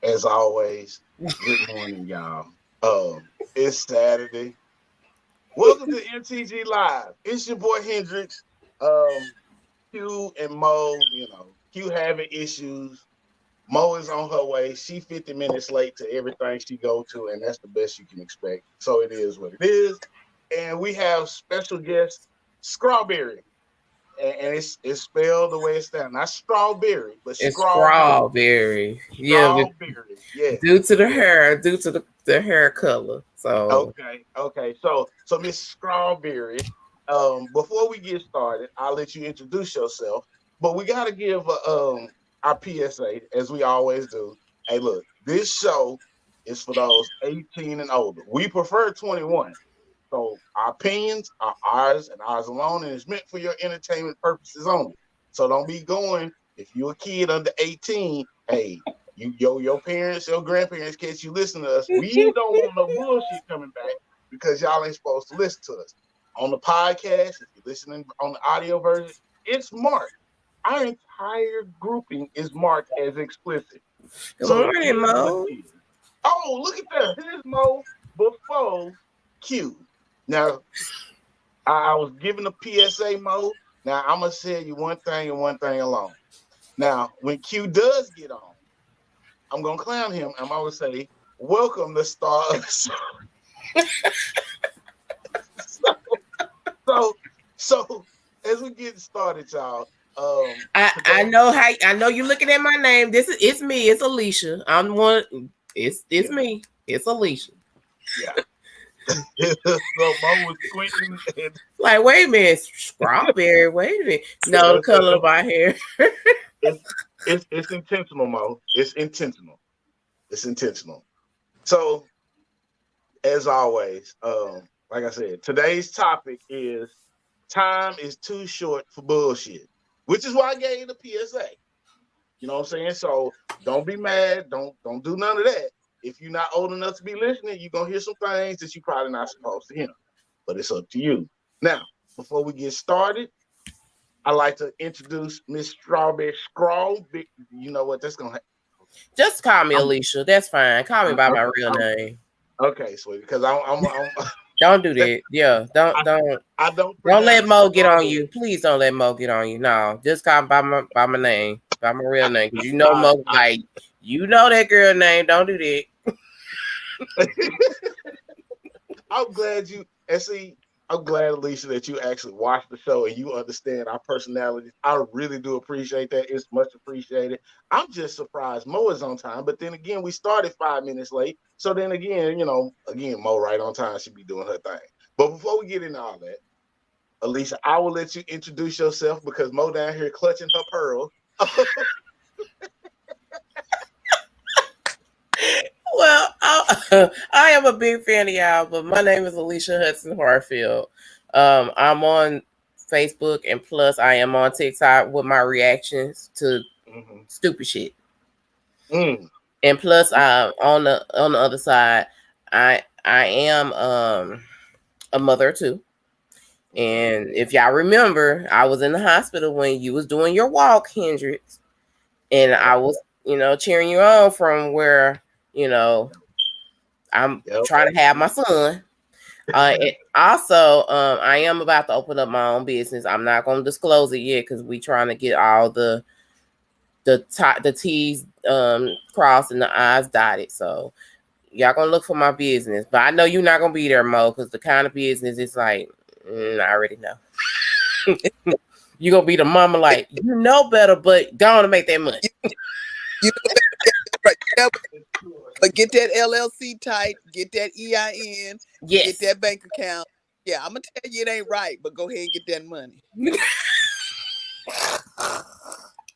As always, good morning, y'all. It's Saturday. Welcome to MTG Live. It's your boy Hendrix. Um, Q and Mo, Q having issues. Mo is on her way. She 50 minutes late to everything she go to, and that's the best you can expect. So it is what it is. And we have special guest Skrawberry. And it's spelled the way it's spelled. Not strawberry, but It's Skrawberry. strawberry. Yeah, Strawberry. Yes. due to the Yes. hair, due to the hair color. So Okay. So Miss Skrawberry, before we get started, I'll let you introduce yourself. But we gotta give our PSA as we always do. Hey, look, this show is for those 18 and older. We prefer 21. So our opinions are ours and ours alone, and it's meant for your entertainment purposes only. So don't be going if you're a kid under 18. Hey, your parents, your grandparents, catch you listen to us. We don't want no bullshit coming back because y'all ain't supposed to listen to us. On the podcast, if you're listening on the audio version, it's marked. Our entire grouping is marked as explicit. good So it morning, is what Mo. it is. Oh, look at that. Here's Mo before Q. Now, I was giving a PSA Mo. Now, I'm going to tell you one thing and one thing alone. Now, when Q does get on, I'm going to clown him. I'm going to say, welcome the star of the show. so, as we get started, y'all. I know you're looking at my name. It's me. It's Alicia. I'm one. It's me. It's Alicia. Yeah. So Mo was squinting. Like, wait a minute, strawberry. Wait a minute. No, the color of my hair. It's intentional, Mo. It's intentional. It's intentional. So, as always, like I said, today's topic is time is too short for bullshit, which is why I gave the PSA. You know what I'm saying? So don't be mad. Don't do none of that. If you're not old enough to be listening, you're gonna hear some things that you're probably not supposed to hear. But it's up to you. Now, before we get started, I'd like to introduce Miss Strawberry Scrawl. You know what? That's gonna Just call me Alicia. That's fine. Call me by my real name. Okay, sweetie, because I'm Don't do that. Yeah, don't don't let Mo get on you. Please don't let Mo get on you. No, just call me by my name, by my real name, because you know Mo like you know that girl name. Don't do that. I'm glad I'm glad, Alicia, that you actually watched the show and you understand our personalities. I really do appreciate that. It's much appreciated. I'm just surprised Mo is on time, but then again, we started 5 minutes late. So then again, Mo right on time should be doing her thing. But before we get into all that, Alicia, I will let you introduce yourself because Mo down here clutching her pearls. Well, I am a big fan of y'all, but my name is Alicia Hudson Harfield. I'm on Facebook, and plus I am on TikTok with my reactions to stupid shit. And plus, on the other side, I am a mother too. And if y'all remember, I was in the hospital when you was doing your walk, Hendrix, and I was, cheering you on from where, I'm trying to have my son. Also, I am about to open up my own business. I'm not going to disclose it yet because we trying to get all the T's crossed and the I's dotted. So y'all gonna look for my business, but I know you're not gonna be there, Mo, because the kind of business is like I already know. You're gonna be the mama, like you know better, but go on to make that money. But get that LLC tight, get that EIN, get that bank account. Yeah, I'm gonna tell you it ain't right, but go ahead and get that money.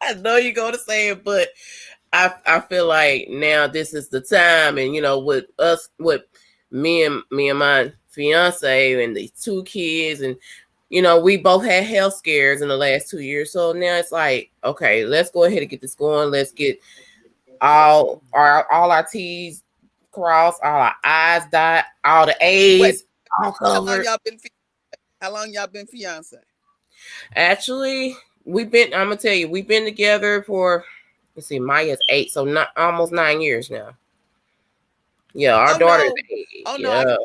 I know you're gonna say it, but I feel like now this is the time, and with me and my fiance and the 2 kids, and we both had health scares in the last 2 years. So now it's like, okay, let's go ahead and get this going. Let's get all our T's crossed, all our I's dot, all the A's all covered. How long y'all been fiance? Actually, I'm gonna tell you, we've been together for let's see, Maya's 8, so not almost 9 years now. Yeah, our Oh, daughter's no. 8. Oh no, Yeah.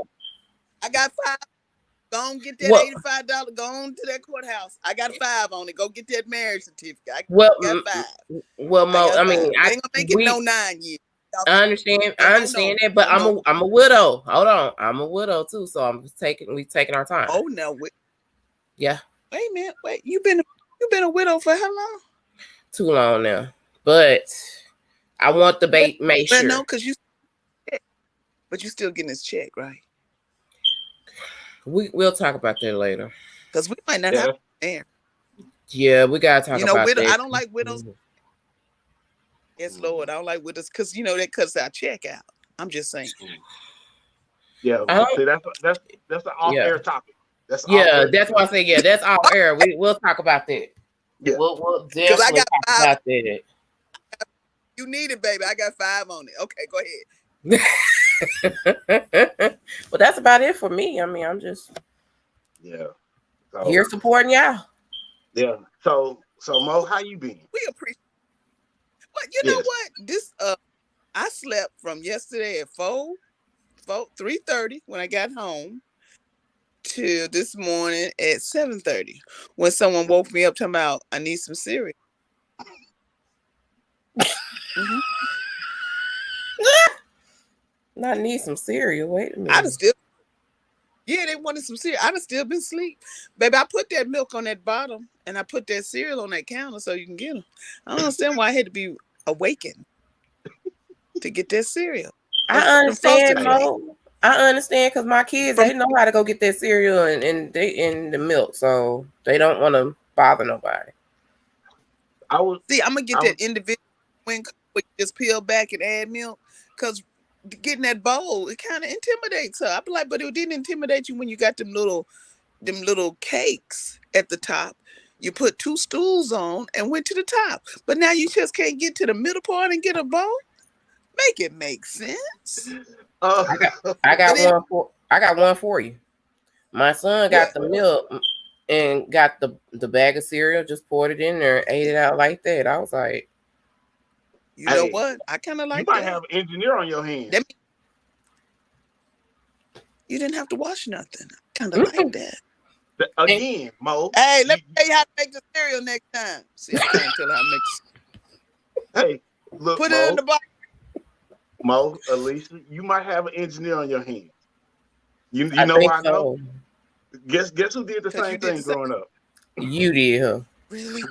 I got 5. Go on, get that Well, $85. Go on to that courthouse. I got 5 on it. Go get that marriage certificate. I well, got 5. well, I Mo. got I 5. mean, They ain't gonna make it no 9 years. I understand. No, I no, understand no. that, but No. I'm a widow. Hold on, I'm a widow too, so we taking our time. Oh no, wait. Yeah. Wait a minute. Wait, you been a widow for how long? Too long now, but I want the bait made sure. No, because but you still getting this check, right? We'll talk about that later. Because we might not have there. Yeah, we gotta talk about widow. that. I don't like widows. Yes, Lord, I don't like widows because that cuts our check out. I'm just saying. Yeah, see, that's an off-air topic. That's that's why I say that's off air. We'll talk about that. Yeah, we'll definitely talk about that. You need it, baby. I got 5 on it. Okay, go ahead. Well, that's about it for me. I mean, I'm just here supporting y'all. Yeah. So Mo, how you been? We appreciate. But you know what? This I slept from yesterday at 3:30 when I got home till this morning at 7:30 when someone woke me up talking about I need some cereal. I need some cereal. Wait a minute. They wanted some cereal. I'd have still been asleep. Baby, I put that milk on that bottom and I put that cereal on that counter so you can get them. I don't understand why I had to be awakened to get that cereal. I understand, Mo. I understand because my kids, they know how to go get that cereal and they in the milk, so they don't want to bother nobody. I'm gonna get that individual when you just peel back and add milk, because getting that bowl, it kind of intimidates her. I be like, but it didn't intimidate you when you got them little cakes at the top. You put 2 stools on and went to the top, but now you just can't get to the middle part and get a bowl. Make it make sense. I got one for you. My son got the milk and got the bag of cereal, just poured it in there and ate it out like that. I was like, you know what? I kind of like that. You might have an engineer on your hands. You didn't have to wash nothing. I kind of like that. Again, Mo. Hey, let me tell you how to make the cereal next time. See, I can't tell how to make. Hey, look, put it in the box. Mo, Alicia, you might have an engineer on your hands. You know why I know? Guess who did the same thing growing up? You did, huh? Really?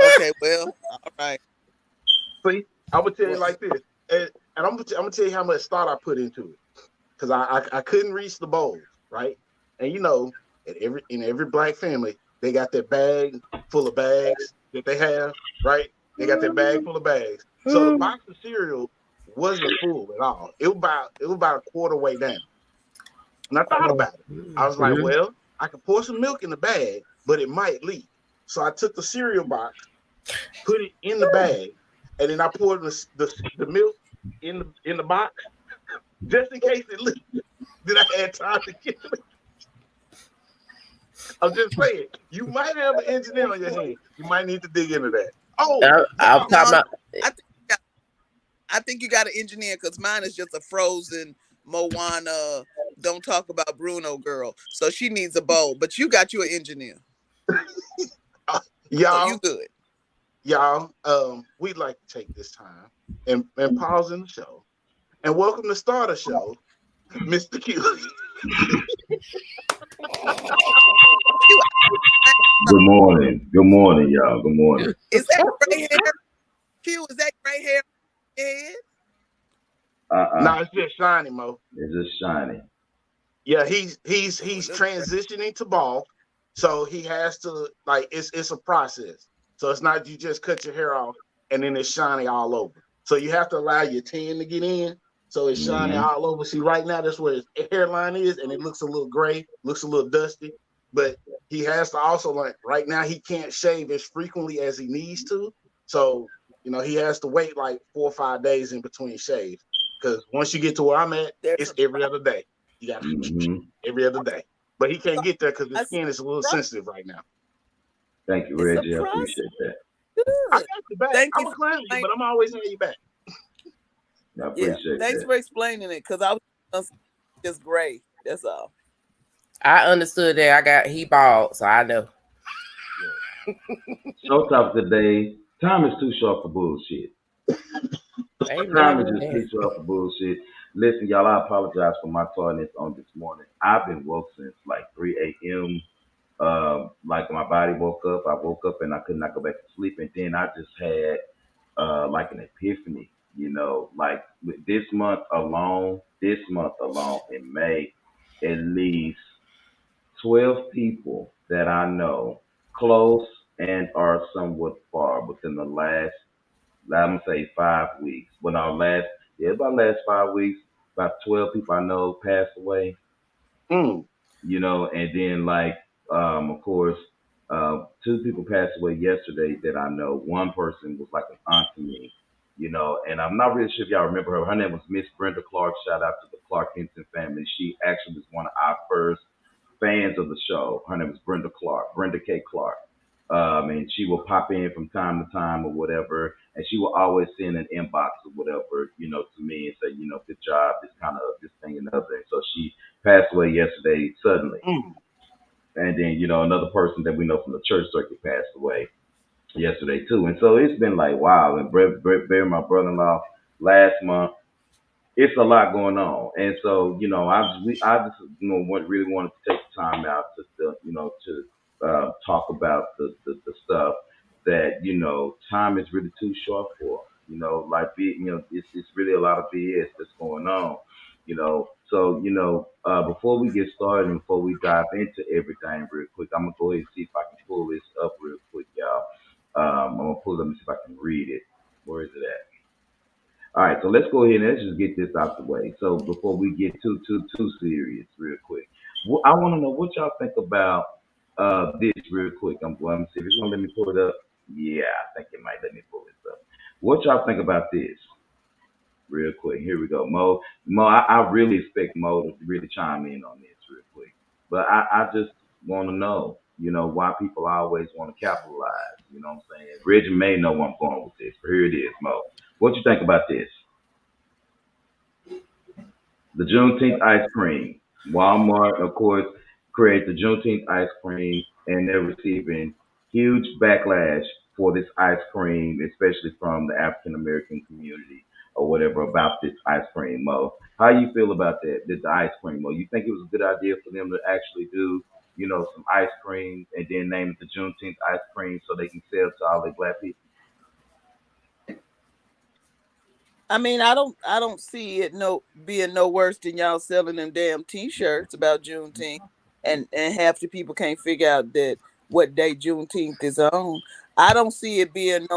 Okay, well, all right. See, I'm gonna tell you like this, and I'm gonna tell you how much thought I put into it, because I couldn't reach the bowls, right? And in every black family, they got that bag full of bags that they have, right? They got that bag full of bags. So the box of cereal wasn't full at all. It was about a quarter way down. And I thought about it. I was like, well, I could pour some milk in the bag, but it might leak. So I took the cereal box, put it in the bag, and then I poured the milk in the box just in case it leaked. Then I had time to get it. I'm just saying, you might have an engineer on your hand. You might need to dig into that. I think you got an engineer, because mine is just a frozen Moana, don't talk about Bruno girl. So she needs a bowl, but you got you an engineer. Y'all, so you good. Y'all, we'd like to take this time and pause in the show and welcome to start the show, Mr. Q. Good morning, y'all. Good morning. Is that gray hair? Q, is that gray hair? Head? No, it's just shiny, Mo. It's just shiny. Yeah, he's transitioning to bald, so he has to, like, it's a process. So it's not you just cut your hair off and then it's shiny all over. So you have to allow your tan to get in, so it's shiny all over. See, right now that's where his hairline is, and it looks a little gray, looks a little dusty. But he has to also, like, right now he can't shave as frequently as he needs to. So, he has to wait like 4 or 5 days in between shaves. Because once you get to where I'm at, it's every other day. You got every other day. But he can't get there because his skin is a little sensitive right now. Thank you, Reggie. I appreciate that. I got you back. Thank I'm you a clown you, but I'm always having you back. I appreciate Thanks that. for explaining it, because I was just gray. That's all. I understood that. He bald, so I know. Show topic today. Time is too short for bullshit. Time is just too short for bullshit. Listen, y'all, I apologize for my tardiness on this morning. I've been woke since like 3 a.m. Like my body woke up. I woke up and I could not go back to sleep. And then I just had like an epiphany, like with this month alone in May, at least 12 people that I know close and are somewhat far within the last, I'm gonna say 5 weeks. About last 5 weeks, about 12 people I know passed away. Mm. And then of course, 2 people passed away yesterday that I know. One person was like an aunt to me, and I'm not really sure if y'all remember her. Her name was Miss Brenda Clark. Shout out to the Clark Henson family. She actually was one of our first fans of the show. Her name was Brenda Clark, Brenda K. Clark. And she will pop in from time to time or whatever, and she will always send an inbox or whatever, to me and say, good job, this thing and other. And so she passed away yesterday suddenly. Mm. And then, another person that we know from the church circuit passed away yesterday too. And so it's been like, wow. And Brett, my brother-in-law, last month. It's a lot going on, and so I just really wanted to take the time out to talk about the stuff that time is really too short for. It's really a lot of BS that's going on. So before we get started and before we dive into everything real quick, I'm gonna go ahead and see if I can pull this up real quick, y'all. I'm gonna pull it up and see if I can read it. Where is it at? All right, so let's go ahead and let's just get this out the way. So before we get too serious, real quick, I want to know what y'all think about this real quick. I'm going to see if it's gonna let me pull it up. Yeah, I think it might let me pull this up. What y'all think about this? Real quick, here we go. Mo, I really expect Mo to really chime in on this real quick, but I just want to know, why people always want to capitalize. You know what I'm saying? Reggie may know where I'm going with this, but here it is, Mo. What you think about this? The Juneteenth ice cream. Walmart, of course, created the Juneteenth ice cream, and they're receiving huge backlash for this ice cream, especially from the African American community or whatever about this ice cream, Mo. How you feel about that? The ice cream, Mo? You think it was a good idea for them to actually do, some ice cream and then name it the Juneteenth ice cream so they can sell to all the black people? I mean, I don't see it being no worse than y'all selling them damn T-shirts about Juneteenth, and half the people can't figure out that what day Juneteenth is on. I don't see it being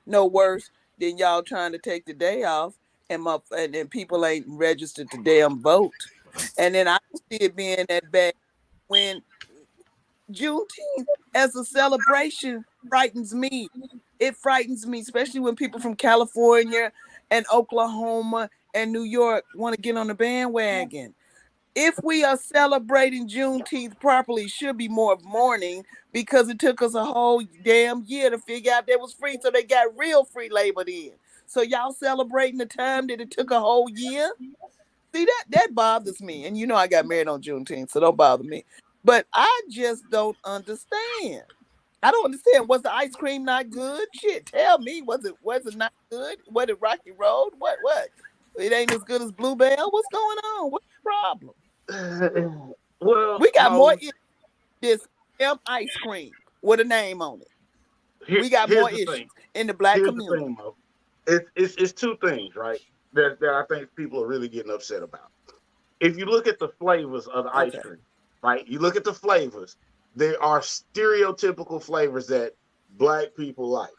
no worse than y'all trying to take the day off, and then people ain't registered to damn vote, and then I don't see it being that bad when Juneteenth as a celebration frightens me. It frightens me, especially when people from California and Oklahoma and New York want to get on the bandwagon. If we are celebrating Juneteenth properly, it should be more of mourning, because it took us a whole damn year to figure out that was free, so they got real free labor in. So y'all celebrating the time that it took a whole year? See, that bothers me. And I got married on Juneteenth, so don't bother me. But I just don't understand. I don't understand. Was the ice cream not good? Shit, tell me. Was it not good? Was it Rocky Road? What? It ain't as good as Bluebell? What's going on? What's the problem? Well, We got more in this damn ice cream with a name on it. We got more issues in the black community. The thing, Mo. It's two things, right? That I think people are really getting upset about. If you look at the flavors of the ice cream, right? You look at the flavors, there are stereotypical flavors that black people like,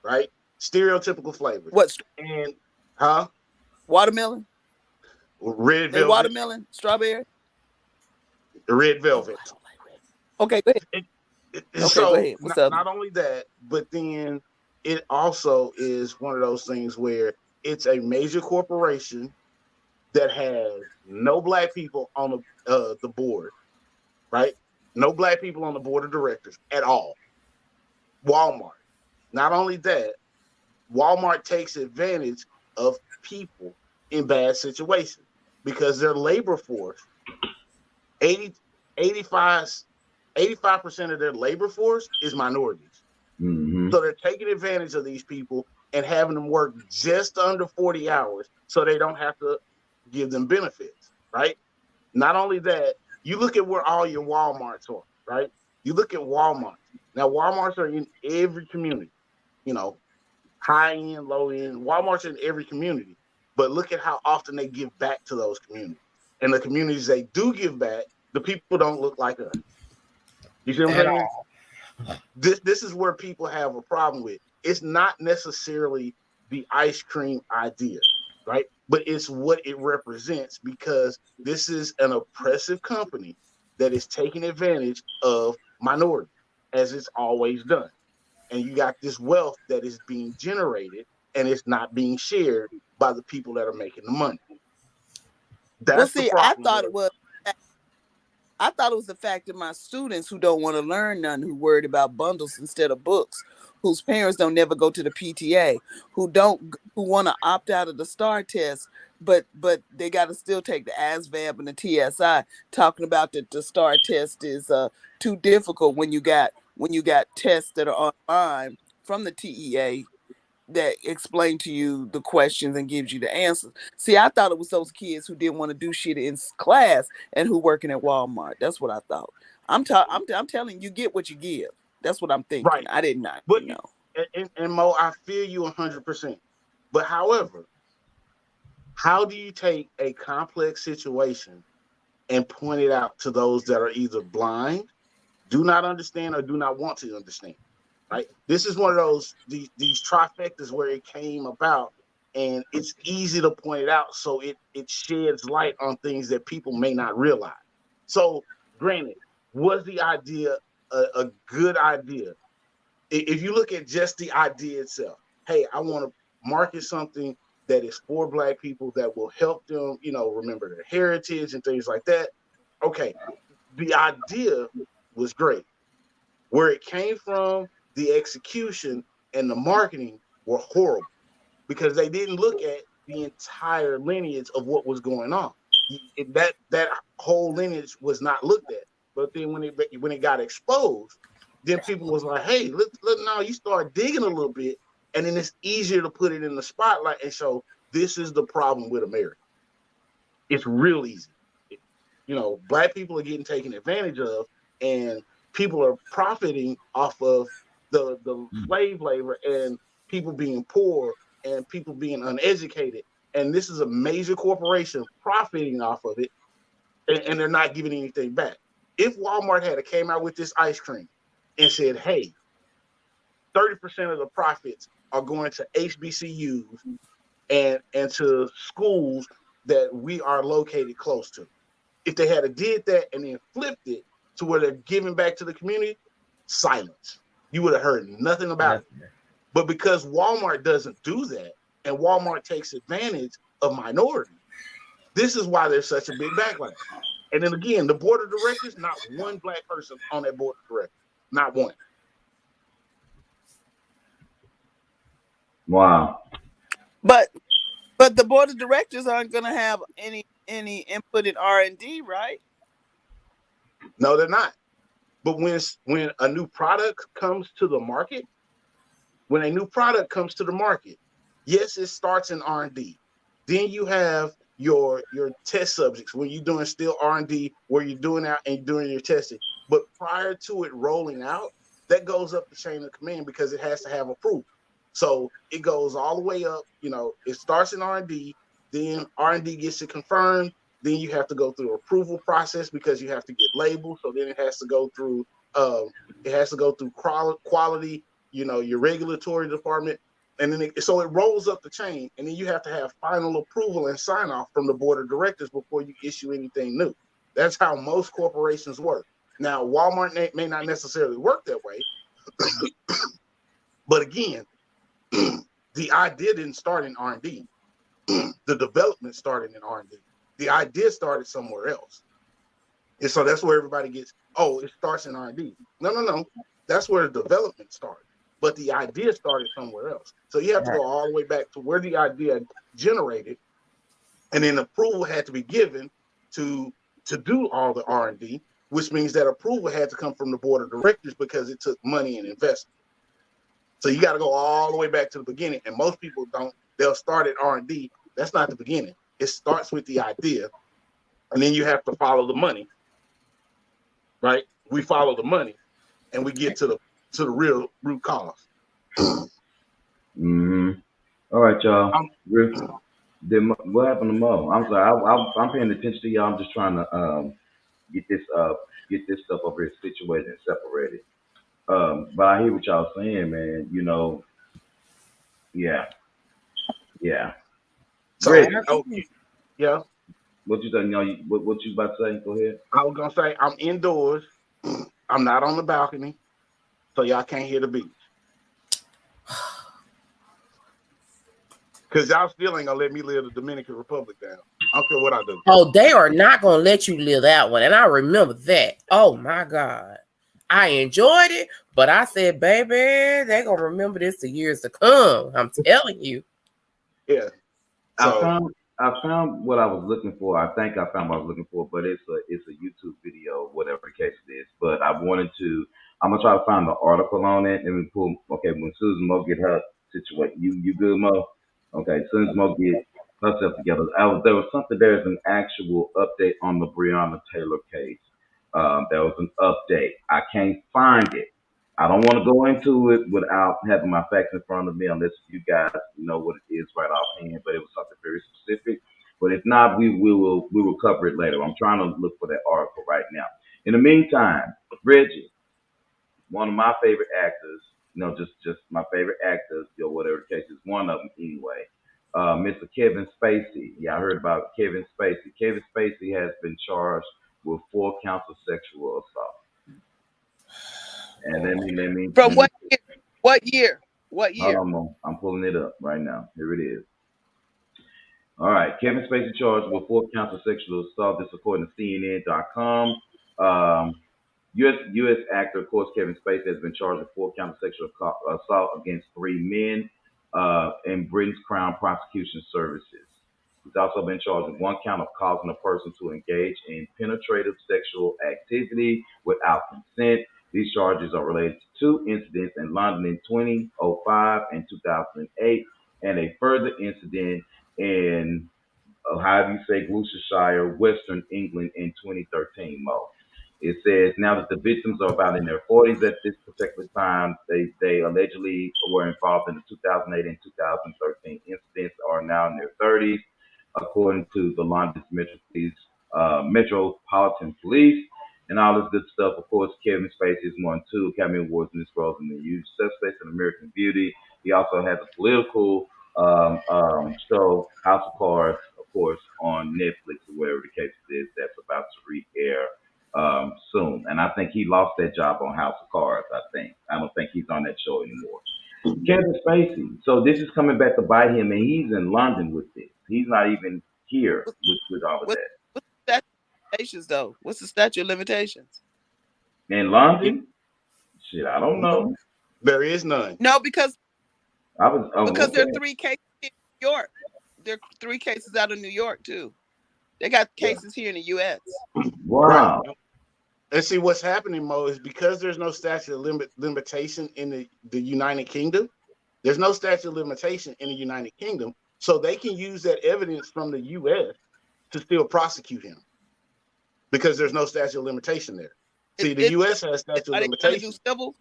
right? Stereotypical flavors. What? And watermelon? Red velvet. Watermelon? Strawberry? Red velvet. Oh, I don't like red. Okay, go ahead. So go ahead. What's up? Not only that, but then it also is one of those things where it's a major corporation that has no black people on the board, right? No black people on the board of directors at all. Walmart. Not only that, Walmart takes advantage of people in bad situations because their labor force, 80, 85% of their labor force is minorities. Mm-hmm. So they're taking advantage of these people and having them work just under 40 hours so they don't have to give them benefits, right? Not only that, you look at where all your Walmarts are, right? You look at Walmart. Now, Walmarts are in every community, you know, high end, low end. Walmart's in every community. But look at how often they give back to those communities. And the communities they do give back, the people don't look like us. You see what I'm saying? This is where people have a problem with. It's not necessarily the ice cream idea, right? But it's what it represents because this is an oppressive company that is taking advantage of minorities, as it's always done. And you got this wealth that is being generated and it's not being shared by the people that are making the money. That's the problem. I thought it was the fact that my students who don't want to learn none, who worried about bundles instead of books, whose parents don't never go to the PTA, who want to opt out of the STAR test, but they got to still take the ASVAB and the TSI, talking about that the STAR test is too difficult when you got tests that are online from the TEA that explain to you the questions and gives you the answers. See, I thought it was those kids who didn't want to do shit in class and who working at Walmart. That's what I thought. I'm telling you, get what you give. That's what I'm thinking. Right. I did not, but, you know. And Mo, I feel you 100%. But however, how do you take a complex situation and point it out to those that are either blind, do not understand, or do not want to understand? Right. This is one of these trifectas where it came about, and it's easy to point it out, so it sheds light on things that people may not realize. So, granted, was the idea a good idea? If you look at just the idea itself, hey, I want to market something that is for Black people that will help them, remember their heritage and things like that. Okay, the idea was great. Where it came from, the execution and the marketing were horrible because they didn't look at the entire lineage of what was going on. That whole lineage was not looked at. But then when it got exposed, then people was like, hey, look now, you start digging a little bit, and then it's easier to put it in the spotlight and show this is the problem with America. It's real easy. Black people are getting taken advantage of, and people are profiting off of the slave labor and people being poor and people being uneducated. And this is a major corporation profiting off of it, and they're not giving anything back. If Walmart had came out with this ice cream and said, hey, 30% of the profits are going to HBCUs and to schools that we are located close to. If they had did that and then flipped it to where they're giving back to the community, silence. You would have heard nothing about it. But because Walmart doesn't do that, and Walmart takes advantage of minorities, this is why there's such a big backlash. And then again, the board of directors, not one Black person on that board of directors. Not one. Wow. But the board of directors aren't going to have any input in R&D, right? No, they're not. But when a new product comes to the market, yes, it starts in R&D. Then you have your test subjects when you're doing still R&D, where you're doing out and doing your testing. But prior to it rolling out, that goes up the chain of command because it has to have approval. So it goes all the way up. It starts in R&D, then R&D gets it confirmed. Then you have to go through approval process because you have to get labeled. So then it has to go through quality, your regulatory department. And then so it rolls up the chain, and then you have to have final approval and sign off from the board of directors before you issue anything new. That's how most corporations work. Now, Walmart may not necessarily work that way, but again, the idea didn't start in R&D. The development started in R&D. The idea started somewhere else. And so that's where everybody gets, it starts in R&D. No. That's where the development started. but the idea started somewhere else. So you have to go all the way back to where the idea generated, and then approval had to be given to do all the R&D, which means that approval had to come from the board of directors because it took money and investment. So you got to go all the way back to the beginning, and most people don't. They'll start at R&D. That's not the beginning. It starts with the idea, and then you have to follow the money, right? We follow the money, and we get to the real root cause. Mm-hmm. All right, y'all. What happened to Mo? I'm sorry. I'm paying attention to y'all. I'm just trying to get this stuff over here situated and separated. But I hear what y'all saying, man. You know, yeah. So, yeah. What you saying? What you about to say? Go ahead. I was gonna say I'm indoors. I'm not on the balcony, so y'all can't hear the beach. Cause y'all still ain't gonna let me live the Dominican Republic down. I don't care what I do. Oh, they are not gonna let you live that one, and I remember that. Oh my God, I enjoyed it, but I said, baby, they're gonna remember this for years to come. I'm telling you. Yeah. So, I found what I was looking for. I think I found what I was looking for, but it's a YouTube video, whatever the case it is. But I'm gonna try to find the article on it and we pull. Okay, when Susan Mo get her situation, you good, Mo? Okay, Susan Mo get herself together. There's an actual update on the Breonna Taylor case. There was an update. I can't find it. I don't want to go into it without having my facts in front of me, unless you guys know what it is right offhand. But it was something very specific. But if not, we will cover it later. I'm trying to look for that article right now. In the meantime, Reggie, one of my favorite actors, just my favorite actors, whatever the case is, one of them anyway. Mr. Kevin Spacey. Yeah, I heard about Kevin Spacey. Kevin Spacey has been charged with 4 counts of sexual assault. And let me. From what year? What year? Hold on, I'm pulling it up right now. Here it is. All right, Kevin Spacey charged with 4 counts of sexual assault. This according to CNN.com. U.S. actor, of course, Kevin Spacey has been charged with 4 counts of sexual assault against 3 men in Britain's Crown Prosecution Services. He's also been charged with 1 count of causing a person to engage in penetrative sexual activity without consent. These charges are related to 2 incidents in London in 2005 and 2008, and a further incident in, Gloucestershire, Western England in 2013, Mo. It says now that the victims are about in their 40s at this particular time. They allegedly were involved in the 2008 and 2013 incidents, are now in their 30s, according to the London Metropolitan Police. And all this good stuff. Of course, Kevin Spacey has won 2 Academy Awards in his role in The Usual Suspects and American Beauty. He also has a political show, House of Cards, of course, on Netflix or wherever the case is, that's about to re-air soon. And I think he lost that job on House of Cards, I don't think he's on that show anymore. Kevin Spacey. So this is coming back to bite him, and he's in London with this. He's not even here with all of that. Though, what's the statute of limitations in London? Shit, I don't know. There is none. No, because there are 3 cases in New York. There are 3 cases out of New York too. They got cases here in the U.S. Wow. Right. And see what's happening, Mo, is because there's no statute of limitation in the United Kingdom. There's no statute of limitation in the United Kingdom, so they can use that evidence from the U.S. to still prosecute him. Because there's no statute of limitation there. See, the U.S. has statute of limitation. Do civil?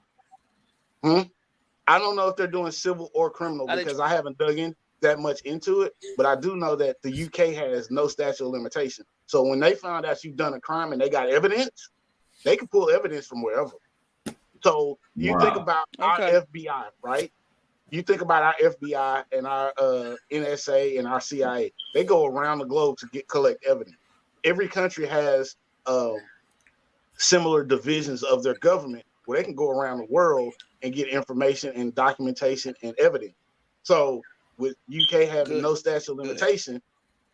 I don't know if they're doing civil or criminal because I haven't dug in that much into it. But I do know that the UK has no statute of limitation. So when they found out you've done a crime and they got evidence, they can pull evidence from wherever. So you think about our FBI, right? You think about our FBI and our NSA and our CIA. They go around the globe to collect evidence. Every country has similar divisions of their government where they can go around the world and get information and documentation and evidence. So with UK having no statute of limitation,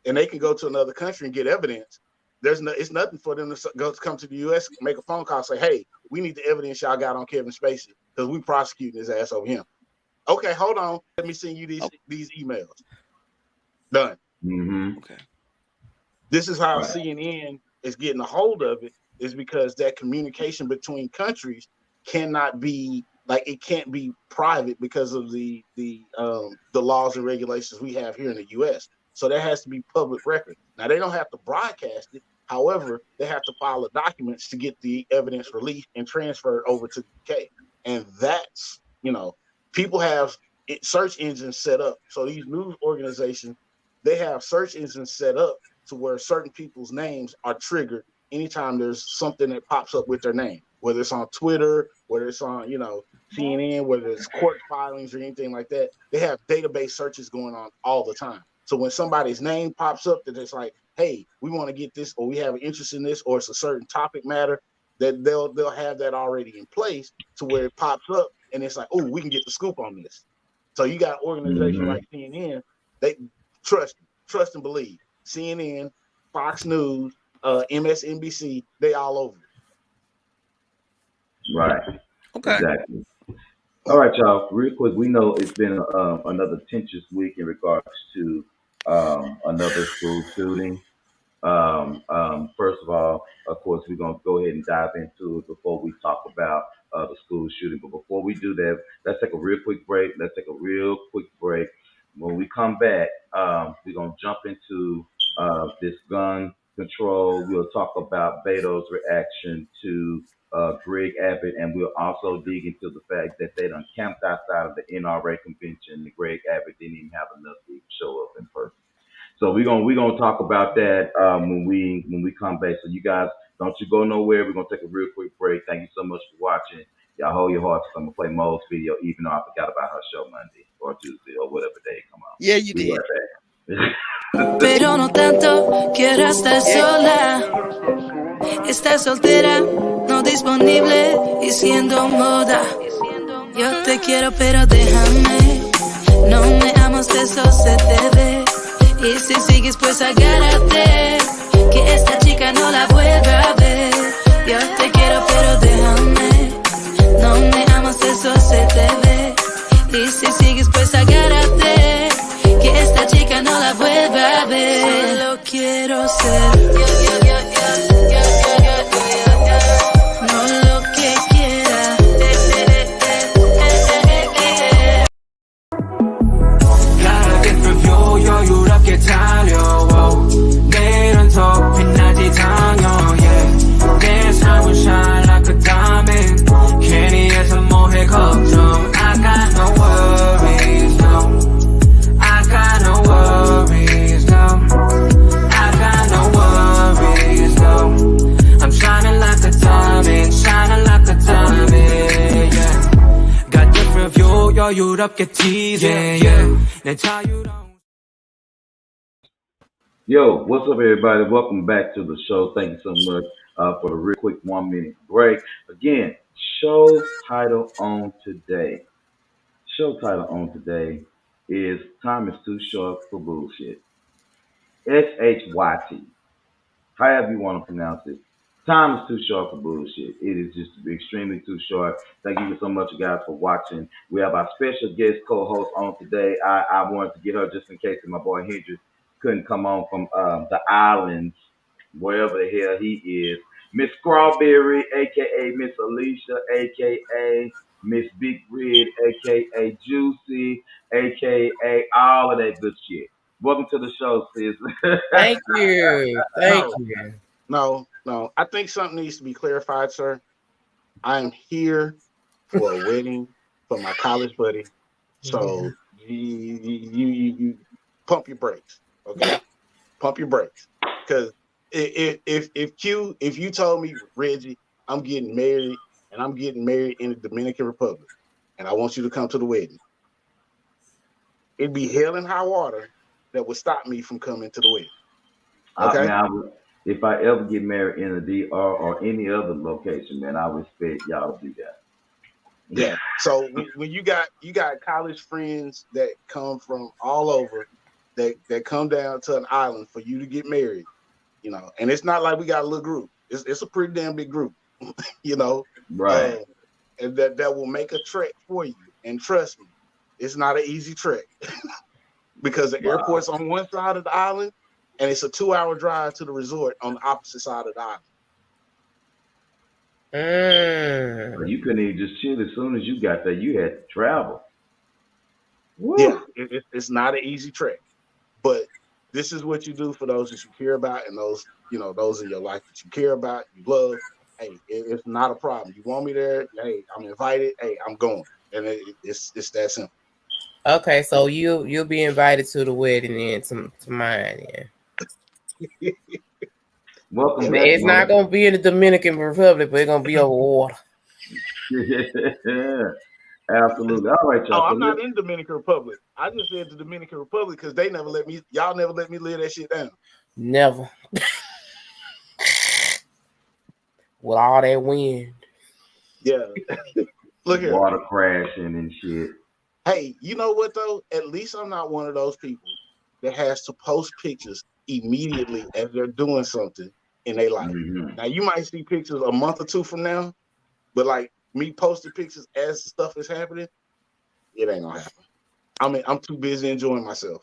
and they can go to another country and get evidence, it's nothing for them to come to the US, make a phone call, say, hey, we need the evidence y'all got on Kevin Spacey. because we prosecuting his ass over him. Okay, hold on. Let me send you these emails. Done. Mm-hmm. Okay. This is how CNN is getting a hold of it, is because that communication between countries cannot be it can't be private because of the laws and regulations we have here in the U.S. So that has to be public record. Now they don't have to broadcast it. However, they have to file the documents to get the evidence released and transferred over to the UK. And that's, people have search engines set up. So these news organizations, they have search engines set up to where certain people's names are triggered anytime there's something that pops up with their name, whether it's on Twitter, whether it's on, CNN, whether it's court filings or anything like that. They have database searches going on all the time. So when somebody's name pops up that it's like, hey, we want to get this, or we have an interest in this, or it's a certain topic matter, that they'll have that already in place to where it pops up and it's like, oh, we can get the scoop on this. So you got organizations like CNN, they trust and believe. CNN, Fox News, MSNBC, they all over it. Right. Okay. Exactly. All right, y'all. Real quick, we know it's been another tensious week in regards to another school shooting. First of course, we're going to go ahead and dive into it before we talk about the school shooting. But before we do that, let's take a real quick break. When we come back, we're going to jump into this gun control. We'll talk about Beto's reaction to Greg Abbott, and we'll also dig into the fact that they done camped outside of the NRA convention, and Greg Abbott didn't even have enough to even show up in person. So we're gonna talk about that when we come back. So you guys, don't you go nowhere. We're gonna take a real quick break. Thank you so much for watching. Y'all hold your hearts. I'm gonna play Mo's video, even though I forgot about her show Monday or Tuesday or whatever day it come out. Yeah, you did. Pero no tanto, quiero estar sola. Estar soltera, no disponible y siendo moda. Yo te quiero pero déjame. No me amas, eso se te ve. Y si sigues pues agárrate, que esta chica no la vuelva a ver. Yo te quiero pero déjame. No me amas, eso se te ve. Y si sigues pues agárrate, que esta chica no la vuelva a ver. Solo quiero ser no lo que quiera. 여유롭게 달려와 내일은 더 빛나지 당연 yeah. 내 삶은 shine like a diamond 괜히 해서 뭐해 걱정 I got no worries no I got no worries no I got no worries no I'm shining like a diamond yeah. got different view 여유롭게 tease yeah. 내 자유로운 Yo, what's up, everybody? Welcome back to the show. Thank you so much for the real quick 1 minute break. Again, show title on today is Time is Too Short for Bull-Shyt. SHYT. However you want to pronounce it. Time is too short for Bull-Shyt. It is just extremely too short. Thank you so much, guys, for watching. We have our special guest co-host on today. I wanted to get her just in case my boy Hendrix couldn't come on from the islands, wherever the hell he is. Miss Skrawberry, a.k.a. Miss Alicia, a.k.a. Miss Big Red, a.k.a. Juicy, a.k.a. all of that good shit. Welcome to the show, sis. Thank you. Thank you. No. I think something needs to be clarified, sir. I am here for a wedding for my college buddy. So you pump your brakes. Okay, pump your brakes, because if you told me, Reggie, I'm getting married in the Dominican Republic, and I want you to come to the wedding, it'd be hell and high water that would stop me from coming to the wedding. Okay. If I ever get married in a DR or any other location, man, I would expect y'all to do that. Yeah. So when you got college friends that come from all over. That come down to an island for you to get married, and it's not like we got a little group. It's a pretty damn big group, Right. and that will make a trek for you. And trust me, it's not an easy trek because the airport's on one side of the island, and it's a 2-hour drive to the resort on the opposite side of the island. You couldn't even just chill. As soon as you got there, you had to travel. Woo. Yeah, it's not an easy trek, but this is what you do for those that you care about and those those in your life that you care about, you love. Hey, it's not a problem. You want me there? Hey, I'm invited. Hey, I'm going, and it's that simple. Okay, so you'll be invited to the wedding and to mine. Yeah. Welcome back. It's not gonna be in the Dominican Republic, but it's gonna be over water. Absolutely. All right, y'all. I'm not in Dominican Republic. I just said the Dominican Republic because they never let me. Y'all never let me live that shit down. Never. With all that wind. Yeah. Look here. Water crashing and shit. Hey, you know what though? At least I'm not one of those people that has to post pictures immediately as they're doing something in their life. Mm-hmm. Now you might see pictures a month or two from now, but like me posting pictures as stuff is happening, it ain't gonna happen. I mean, I'm too busy enjoying myself.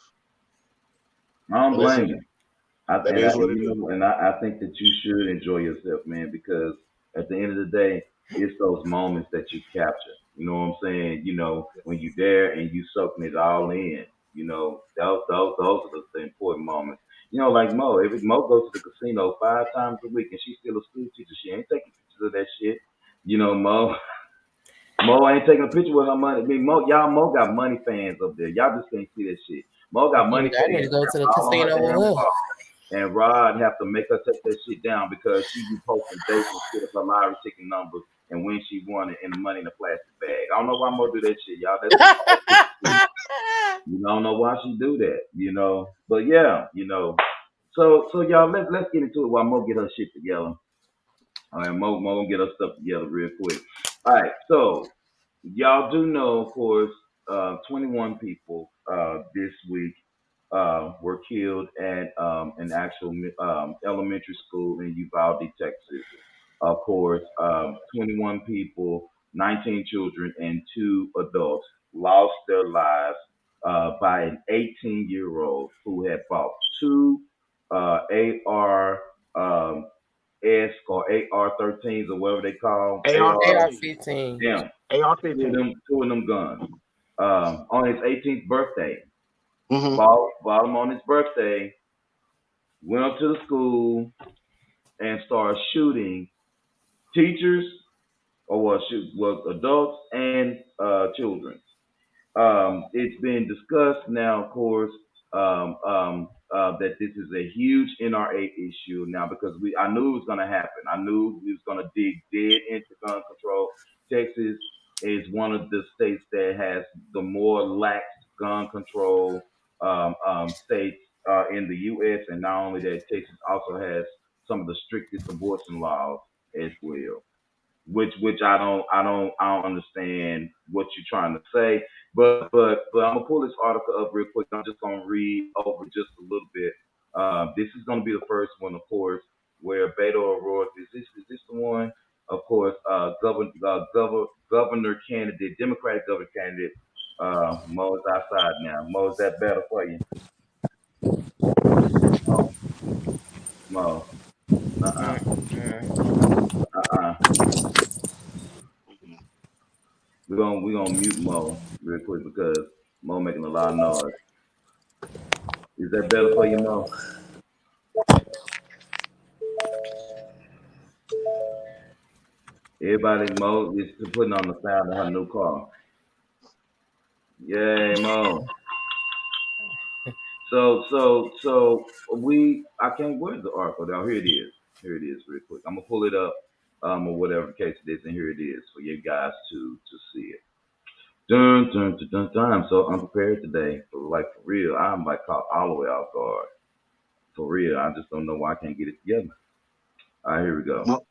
I don't blame you. I think that you should enjoy yourself, man, because at the end of the day, it's those moments that you capture. You know what I'm saying? You know, when you're there and you soaking it all in, you know, those are the important moments. You know, like Mo. If Mo goes to the casino 5 times a week and she's still a school teacher, she ain't taking pictures of that shit. You know, Mo ain't taking a picture with her money. I mean, Mo got money fans up there. Y'all just can't see that shit. Mo got money fans. I need to go to the casino with her. And Rod have to make her take that shit down because she be posting dates and shit of her lottery ticket numbers and when she won it and the money in a plastic bag. I don't know why Mo do that shit, y'all. You don't know why she do that, you know. But yeah, you know. So y'all, let's get into it while Mo get her shit together. All right, Mo gonna get her stuff together real quick. All right, so y'all do know, of course, 21 people this week were killed at an actual elementary school in Uvalde, Texas. Of course, 21 people, 19 children, and 2 adults lost their lives by an 18-year-old who had bought 2 AR S or AR-13s or whatever they call AR-15. Yeah, AR-15. 2 of them guns on his 18th birthday. Mm-hmm. Bought him on his birthday, went up to the school and started shooting teachers adults and children. It's been discussed now, of course, that this is a huge NRA issue now because I knew it was going to happen. I knew we was going to dig dead into gun control. Texas is one of the states that has the more lax gun control states in the U.S. And not only that, Texas also has some of the strictest abortion laws as well. Which I don't understand what you're trying to say, but I'm gonna pull this article up real quick. I'm just gonna read over just a little bit. This is gonna be the first one, of course, where Beto O'Rourke is this the one? Of course, governor candidate, Democratic governor candidate. Mo is outside now. Mo, is that better for you? Mo. We're gonna mute Mo real quick because Mo making a lot of noise. Is that better for you, Mo? Everybody, Mo is putting on the sound of her new car. Yay, Mo. So I can't, where's the article now? Here it is real quick. I'm gonna pull it up, or whatever the case it is, and here it is for you guys to see it. Dun, dun, dun, dun, dun. I'm so unprepared today. For real. I'm caught all the way off guard. For real. I just don't know why I can't get it together. All right, here we go.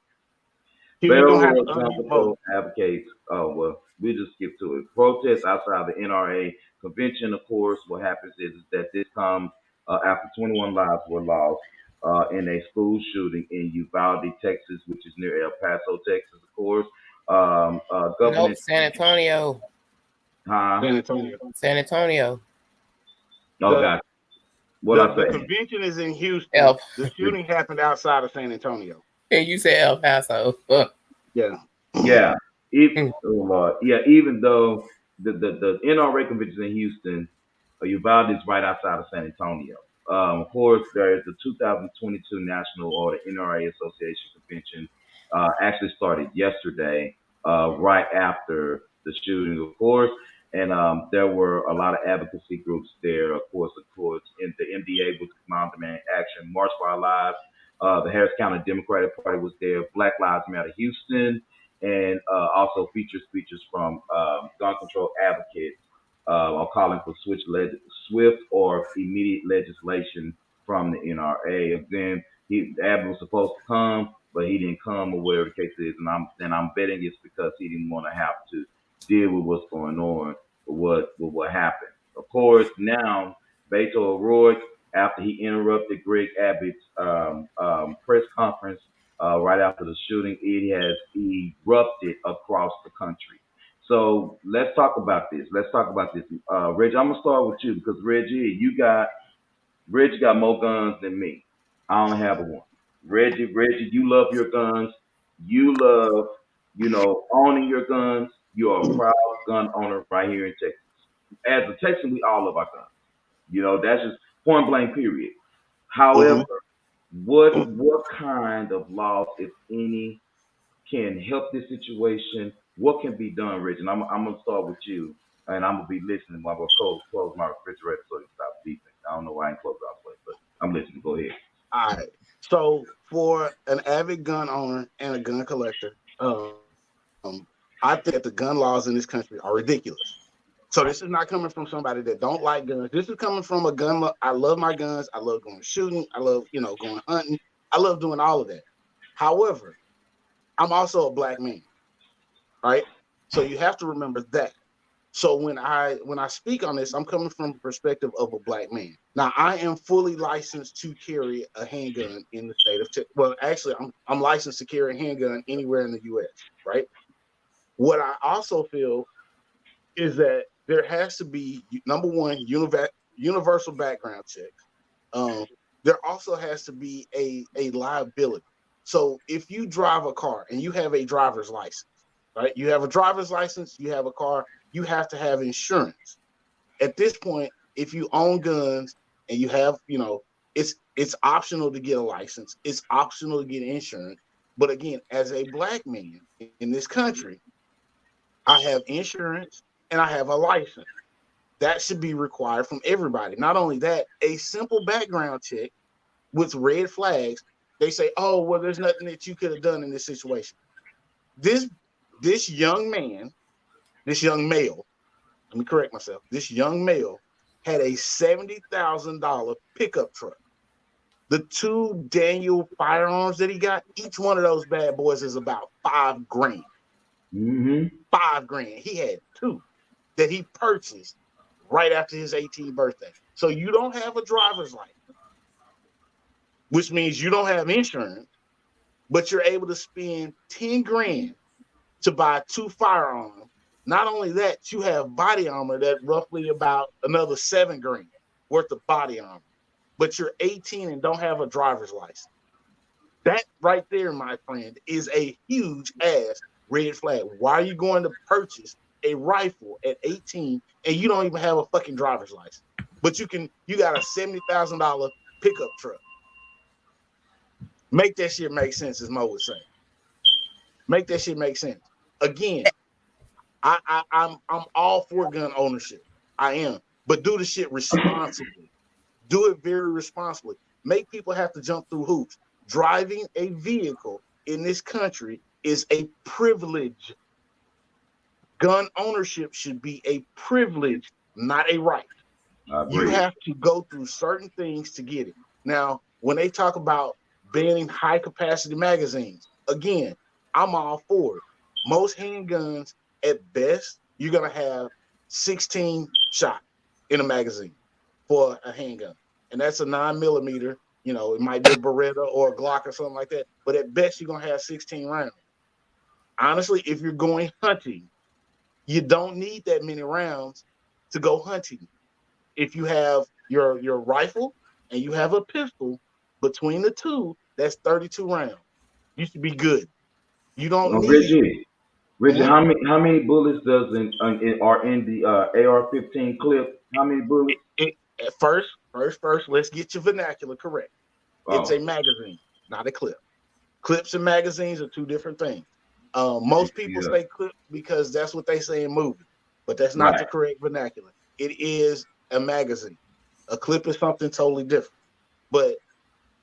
Federal Gun Control advocates. Oh, well, we just skip to it. Protests outside the NRA convention, of course. What happens is that this comes after 21 lives were lost in a school shooting in Uvalde, Texas, which is near El Paso, Texas, of course. Nope, governance. San Antonio. Huh? San Antonio. San Antonio. Oh, The, God. What I the say? convention is in Houston. El. The shooting happened outside of San Antonio. And you said El Paso. Yeah. Yeah. Mm. Oh Lord. Yeah. Even though the NRA convention in Houston, Uvalde is right outside of San Antonio. Of course, there is the 2022 National or the NRA Association convention. Actually started yesterday, right after the shooting, of course. And there were a lot of advocacy groups there, of course, in the MDA was Non-Demand Action, March for Our Lives. The Harris County Democratic Party was there, Black Lives Matter Houston, and also featured speeches from gun control advocates are calling for swift or immediate legislation from the NRA. Then Abbott was supposed to come, but he didn't come, or whatever the case is. And I'm betting it's because he didn't want to have to deal with what's going on, with what happened. Of course, now Beto O'Rourke, after he interrupted Greg Abbott's press conference right after the shooting, it has erupted across the country. So let's talk about this. Reggie, I'm gonna start with you because Reggie got more guns than me. I don't have one. Reggie, you love your guns. You love, owning your guns. You are a proud gun owner right here in Texas. As a Texan, we all love our guns. That's just point blank, period. However, what kind of laws, if any, can help this situation? What can be done, Rich? And I'm gonna start with you, and I'm gonna be listening while I close my refrigerator so it stops beeping. I don't know why I ain't closed out, but I'm listening. Go ahead. All right. So for an avid gun owner and a gun collector, I think that the gun laws in this country are ridiculous. So this is not coming from somebody that don't like guns. This is coming from a gun. I love my guns. I love going shooting. I love, going hunting. I love doing all of that. However, I'm also a black man, right? So you have to remember that. So when I speak on this, I'm coming from the perspective of a black man. Now I am fully licensed to carry a handgun in the state of Texas. Well, actually, I'm licensed to carry a handgun anywhere in the U.S. Right? What I also feel is that there has to be, number one, universal background checks. There also has to be a liability. So if you drive a car and you have a driver's license, right? You have a driver's license, you have a car, you have to have insurance. At this point, if you own guns and you have, it's optional to get a license. It's optional to get insurance. But again, as a black man in this country, I have insurance and I have a license. That should be required from everybody. Not only that, a simple background check with red flags. They say, oh, well, there's nothing that you could have done in this situation. This young man, this young male, let me correct myself. This young male had a $70,000 pickup truck. The two Daniel firearms that he got, each one of those bad boys is about $5,000. Mm-hmm. $5,000. He had two that he purchased right after his 18th birthday. So you don't have a driver's license, which means you don't have insurance, but you're able to spend $10,000 to buy two firearms. Not only that, you have body armor that roughly about another $7,000 worth of body armor, but you're 18 and don't have a driver's license. That right there, my friend, is a huge ass red flag. Why are you going to purchase a rifle at 18 and you don't even have a fucking driver's license? But you got a $70,000 pickup truck. Make that shit make sense, as Mo would say. Make that shit make sense. Again, I'm all for gun ownership. I am. But do the shit responsibly. Do it very responsibly. Make people have to jump through hoops. Driving a vehicle in this country is a privilege. Gun ownership should be a privilege, not a right. You have to go through certain things to get it. Now, when they talk about banning high capacity magazines, again, I'm all for it. Most handguns, at best, you're going to have 16 shots in a magazine for a handgun. And that's a 9mm. It might be a Beretta or a Glock or something like that. But at best, you're going to have 16 rounds. Honestly, if you're going hunting, you don't need that many rounds to go hunting. If you have your rifle and you have a pistol, between the two, that's 32 rounds. You should be good. You don't need. Reggie, Mhm. how many bullets are in the AR-15 clip? How many bullets? At first, let's get your vernacular correct. It's a Oh, magazine, not a clip. Clips and magazines are two different things. Most people yeah, say clip because that's what they say in movies, but that's not right. the correct vernacular. It is a magazine. A clip is something totally different. But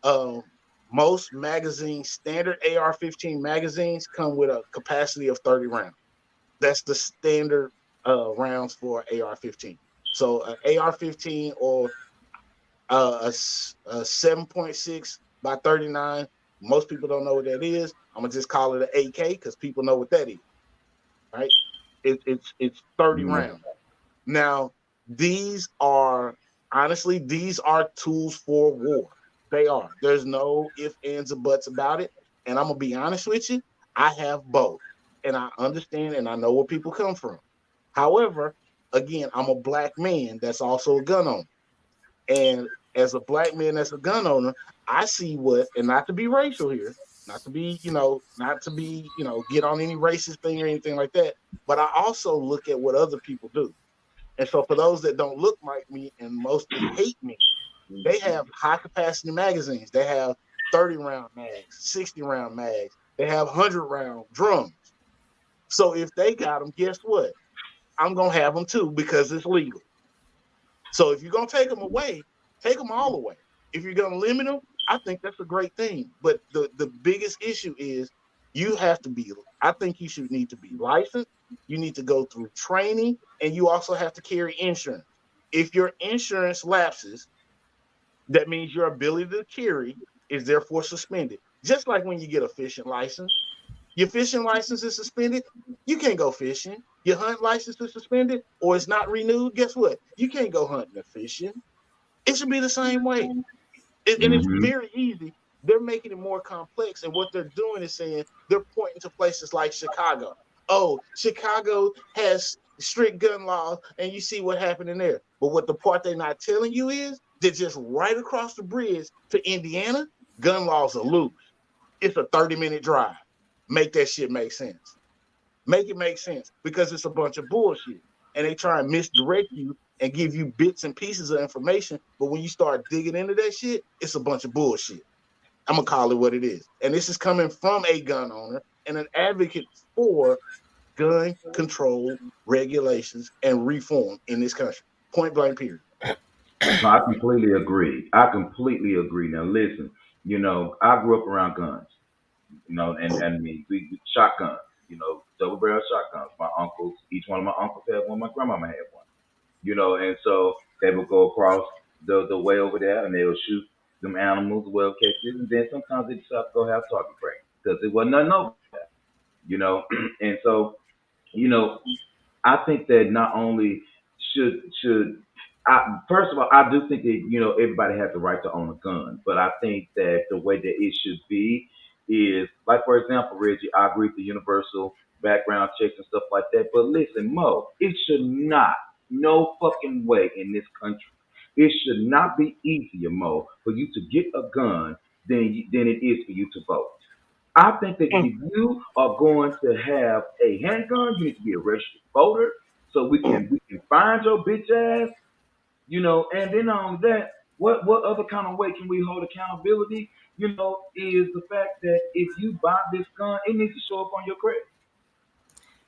um, most magazines, standard AR-15 magazines, come with a capacity of 30 rounds. That's the standard rounds for AR-15. So an AR-15 or a 7.6 by 39. Most people don't know what that is. I'm gonna just call it an AK because people know what that is, right? It's 30 Mm-hmm. rounds. Now these are honestly these are tools for war. They are. There's no ifs, ands, or buts about it. And I'm gonna be honest with you. I have both, and I understand and I know where people come from. However, again, I'm a black man that's also a gun owner. And as a black man that's a gun owner, I see what, and not to be racial here, not to be, not to be, get on any racist thing or anything like that, but I also look at what other people do. And so for those that don't look like me and mostly hate me, they have high capacity magazines. They have 30 round mags, 60 round mags. They have 100 round drums. So if they got them, guess what? I'm going to have them too because it's legal. So if you're gonna take them away, take them all away. If you're gonna limit them, I think that's a great thing. But the biggest issue is you have to be. I think you should need to be licensed. You need to go through training, and you also have to carry insurance. If your insurance lapses, that means your ability to carry is therefore suspended. Just like when you get a fishing license, your fishing license is suspended, you can't go fishing. Your hunt license is suspended or it's not renewed. Guess what? You can't go hunting or fishing. It should be the same way. And it's Mm-hmm. very easy. They're making it more complex. And what they're doing is saying they're pointing to places like Chicago. Oh, Chicago has strict gun laws, and you see what happened in there. But what the part they're not telling you is that just right across the bridge to Indiana, gun laws are loose. It's a 30-minute drive. Make that shit make sense. Make it make sense because it's a bunch of bullshit. And they try and misdirect you and give you bits and pieces of information. But when you start digging into that shit, it's a bunch of bullshit. I'm going to call it what it is. And this is coming from a gun owner and an advocate for gun control regulations and reform in this country. Point blank, period. No, I completely agree. I completely agree. Now listen, I grew up around guns. And we shotguns. Double barrel shotguns. My uncles, each one of my uncles had one. My grandmama had one. And so they would go across the way over there and they would shoot them animals, well catches, and then sometimes they decide to go have target practice because it wasn't nothing over there. You know, and so you know I think that not only should first of all, I do think that everybody has the right to own a gun, but I think that the way that it should be is like, for example, Reggie, I agree with the universal background checks and stuff like that. But listen, Mo, it should not, no fucking way in this country, it should not be easier, Mo, for you to get a gun than it is for you to vote. I think that if you are going to have a handgun, you need to be a registered voter so we can find your bitch ass, and then on that, what other kind of way can we hold accountability? Is the fact that if you buy this gun, it needs to show up on your credit.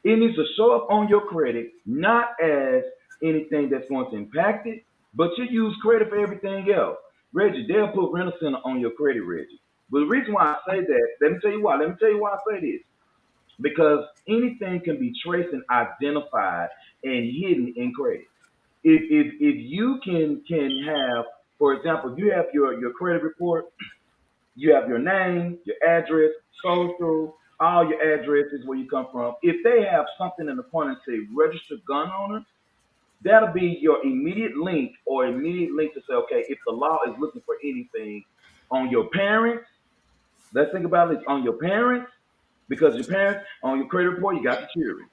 It needs to show up on your credit, not as anything that's going to impact it, but you use credit for everything else. Reggie, they'll put rental center on your credit, Reggie. But the reason why I say that, let me tell you why. Let me tell you why I say this. Because anything can be traced and identified and hidden in credit. If you can have, for example, you have your credit report, you have your name, your address, social, all your addresses where you come from. If they have something in the front and say registered gun owner, that'll be your immediate link to say, okay, if the law is looking for anything on your parents, let's think about it, on your parents, Because your parents on your credit report, you got security.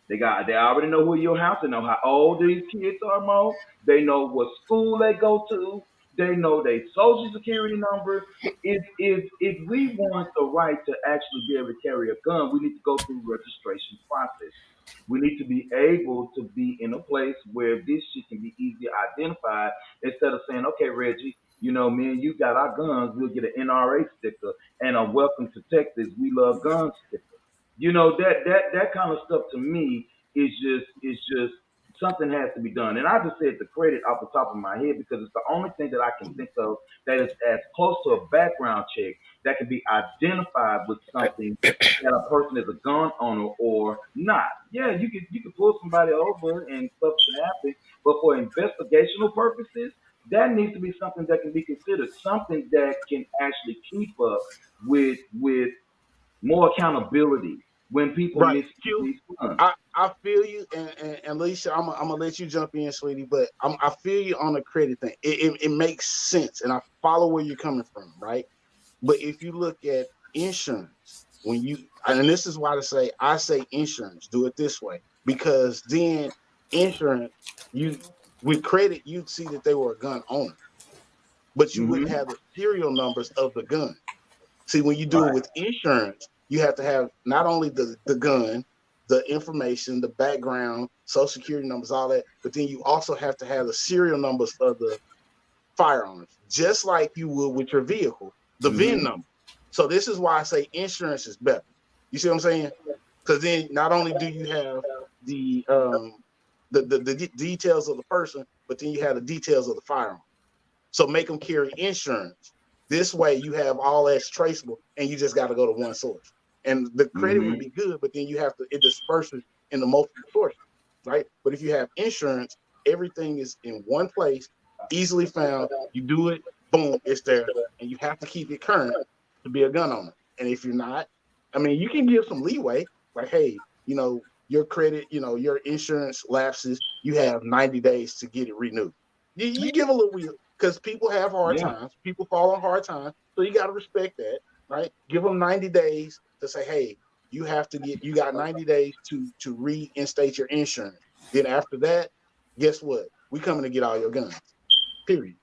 They already know who your house. They know how old these kids are, Mo. They know what school they go to. They know their social security number. If we want the right to actually be able to carry a gun, we need to go through registration process. We need to be able to be in a place where this shit can be easily identified instead of saying, okay, Reggie, me and you got our guns. We'll get an NRA sticker and a Welcome to Texas, We Love Guns sticker. That kind of stuff to me is just something has to be done. And I just said the credit off the top of my head because it's the only thing that I can think of that is as close to a background check that can be identified with something that a person is a gun owner or not. Yeah, you could pull somebody over and stuff can happen, but for investigational purposes, that needs to be something that can be considered, something that can actually keep up with more accountability when people Right. misuse these funds. I feel you, and Alicia, I'm gonna let you jump in, sweetie, but I feel you on the credit thing. It makes sense, and I follow where you're coming from, right? But if you look at insurance, and this is why I say insurance, do it this way, because then insurance, with credit, you'd see that they were a gun owner, but you wouldn't have the serial numbers of the gun. See, when you do it with insurance, you have to have not only the gun, the information, the background, social security numbers, all that, but then you also have to have the serial numbers of the firearms, just like you would with your vehicle, the VIN number. So this is why I say insurance is better. You see what I'm saying? Because then not only do you have the details of the person, but then you have the details of the firearm. So make them carry insurance. This way you have all that's traceable and you just got to go to one source. And the credit would be good, but then it disperses into multiple sources, right? But if you have insurance, everything is in one place, easily found. You do it, boom, it's there. And you have to keep it current to be a gun owner. And if you're not, I mean, you can give some leeway, like, hey, your credit, your insurance lapses, you have 90 days to get it renewed. You give a little wheel. Because people have hard times. People fall on hard times. So you got to respect that, right? Give them 90 days to say, hey, you got 90 days to reinstate your insurance. Then after that, guess what? We coming to get all your guns, period.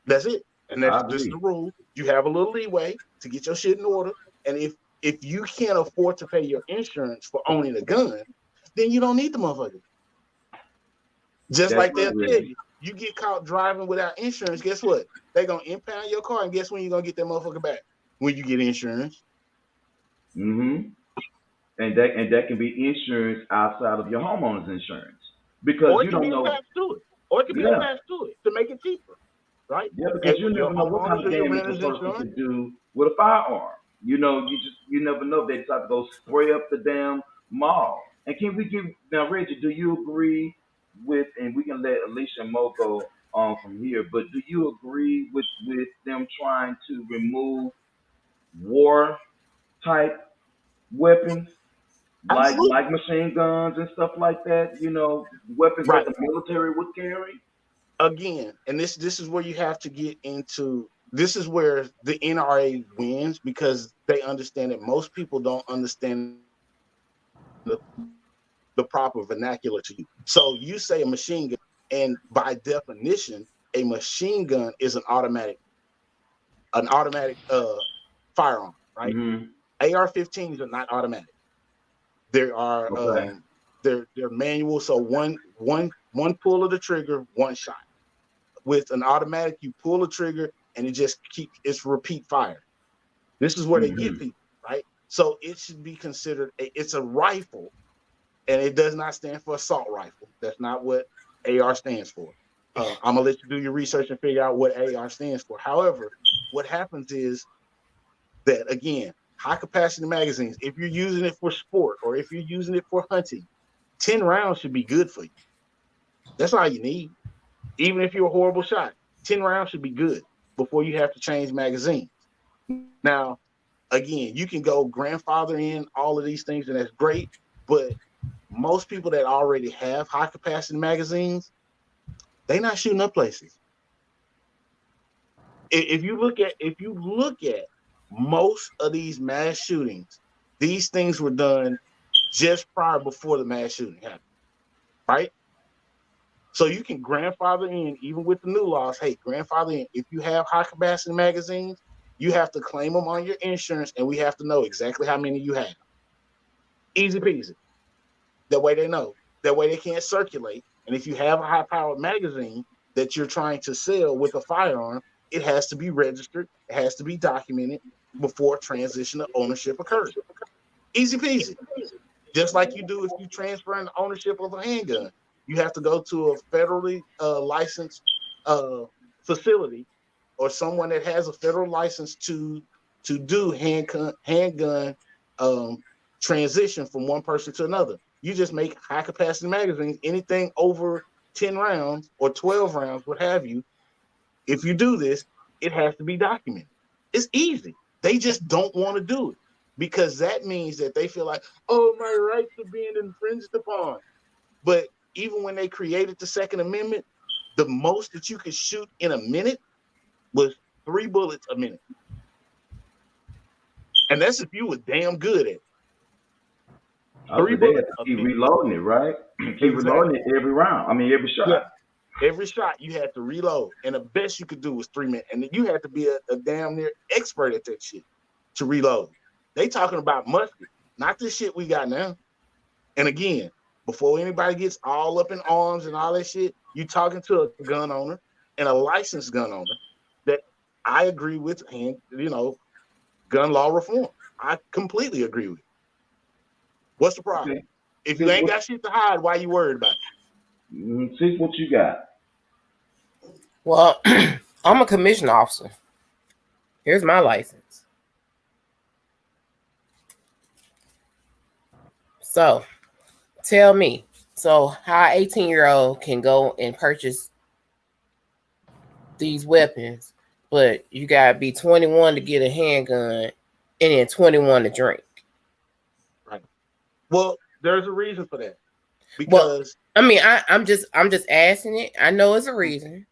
That's it. And that's just the rule. You have a little leeway to get your shit in order. And if you can't afford to pay your insurance for owning a gun, then you don't need the motherfucker. Just like they'll tell you. You get caught driving without insurance, guess what? They're going to impound your car, and guess when you're going to get that motherfucker back? When you get insurance. And that can be insurance outside of your homeowner's insurance. Because you don't know. Or it can be attached to it to make it cheaper, right? Yeah, because you never know what kind of damage a person can do with a firearm. You never know. They decide to go spray up the damn mall. And can we now, Reggie, do you agree with, and we can let Alicia and Mo go on from here, but do you agree with them trying to remove war type weapons like machine guns and stuff like that, weapons that the military would carry? Again, and this is where you have to get into, this is where the NRA wins, because they understand that most people don't understand the proper vernacular to you. So you say a machine gun, and by definition, a machine gun is an automatic firearm, right? AR-15s are not automatic. There are they're manual, so one pull of the trigger, one shot. With an automatic, you pull the trigger and it's repeat fire. This is where they get people, right? So it should be considered it's a rifle. And it does not stand for assault rifle. That's not what AR stands for. I'm going to let you do your research and figure out what AR stands for. However, what happens is that, again, high-capacity magazines, if you're using it for sport or if you're using it for hunting, 10 rounds should be good for you. That's all you need. Even if you're a horrible shot, 10 rounds should be good before you have to change magazines. Now, again, you can go grandfather in all of these things, and that's great, but most people that already have high capacity magazines, they're not shooting up places. If you look at most of these mass shootings, these things were done just prior before the mass shooting happened, right? So you can grandfather in, even with the new laws. Hey, grandfather in. If you have high capacity magazines, you have to claim them on your insurance, and we have to know exactly how many you have. Easy peasy. That way they know. That way they can't circulate. And if you have a high-powered magazine that you're trying to sell with a firearm, it has to be registered. It has to be documented before transition of ownership occurs. Easy peasy. Just like you do if you transfer an ownership of a handgun. You have to go to a federally licensed facility or someone that has a federal license to do handgun transition from one person to another. You just make high capacity magazines, anything over 10 rounds or 12 rounds, what have you. If you do this, it has to be documented. It's easy. They just don't want to do it because that means that they feel like, oh, my rights are being infringed upon. But even when they created the Second Amendment, the most that you could shoot in a minute was 3 bullets a minute. And that's if you were damn good at it. 3 bullets. Keep reloading it, right? Keep reloading it every round. I mean, every shot. Yeah. Every shot you had to reload, and the best you could do was 3 minutes. And then you had to be a damn near expert at that shit to reload. They talking about musket, not this shit we got now. And again, before anybody gets all up in arms and all that shit, you talking to a gun owner and a licensed gun owner that I agree with, and gun law reform. I completely agree with it. What's the problem? Okay. If you ain't got shit to hide, why you worried about it? See what you got. Well, I'm a commissioned officer. Here's my license. So, tell me, how an 18-year-old can go and purchase these weapons, but you gotta be 21 to get a handgun and then 21 to drink. Right. Well, there's a reason for that. Because I'm just asking it. I know it's a reason.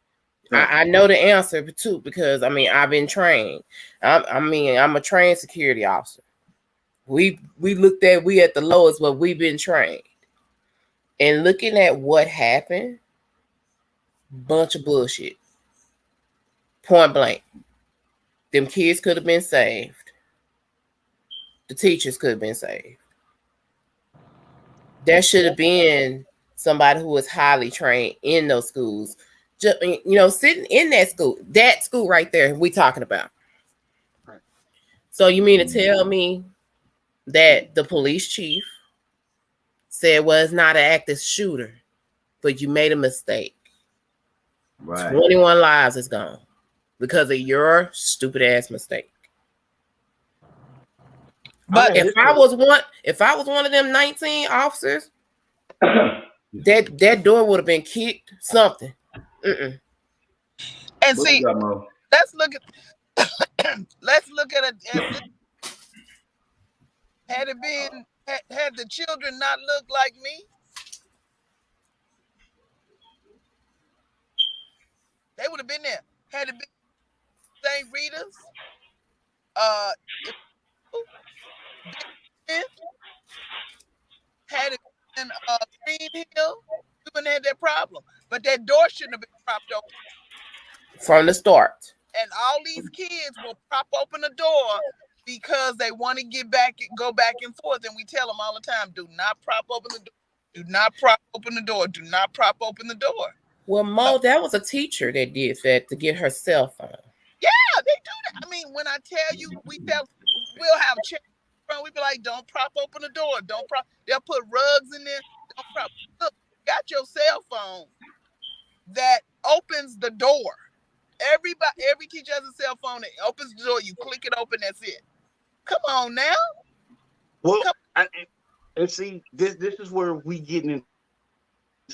I know the answer too, because I've been trained. I'm a trained security officer. We at the lowest, but we've been trained. And looking at what happened, bunch of bullshit. Point blank. Them kids could have been saved. The teachers could have been saved. There should have been somebody who was highly trained in those schools. Just, sitting in that school right there we talking about. Right. So you mean to tell me that the police chief said, well, it's not an active shooter, but you made a mistake. Right. 21 lives is gone because of your stupid ass mistake. But if I was one of them 19 officers, that door would have been kicked. Something. Mm-mm. And see, let's look at it. Had the children not looked like me, they would have been there. Had it been St. Rita's, had it been Green Hill, we wouldn't have that problem. But that door shouldn't have been propped open from the start. And all these kids will prop open the door because they want to go back and forth. And we tell them all the time, do not prop open the door. Do not prop open the door. Do not prop open the door. Well, Mo, that was a teacher that did that to get her cell phone. Yeah, they do that. When I tell you, we'll have chairs. We be like, don't prop open the door. They'll put rugs in there. Don't prop. Look, you got your cell phone that opens the door. Every teacher has a cell phone that opens the door. You click it open. That's it. Come on now. Well, and see, this is where we getting into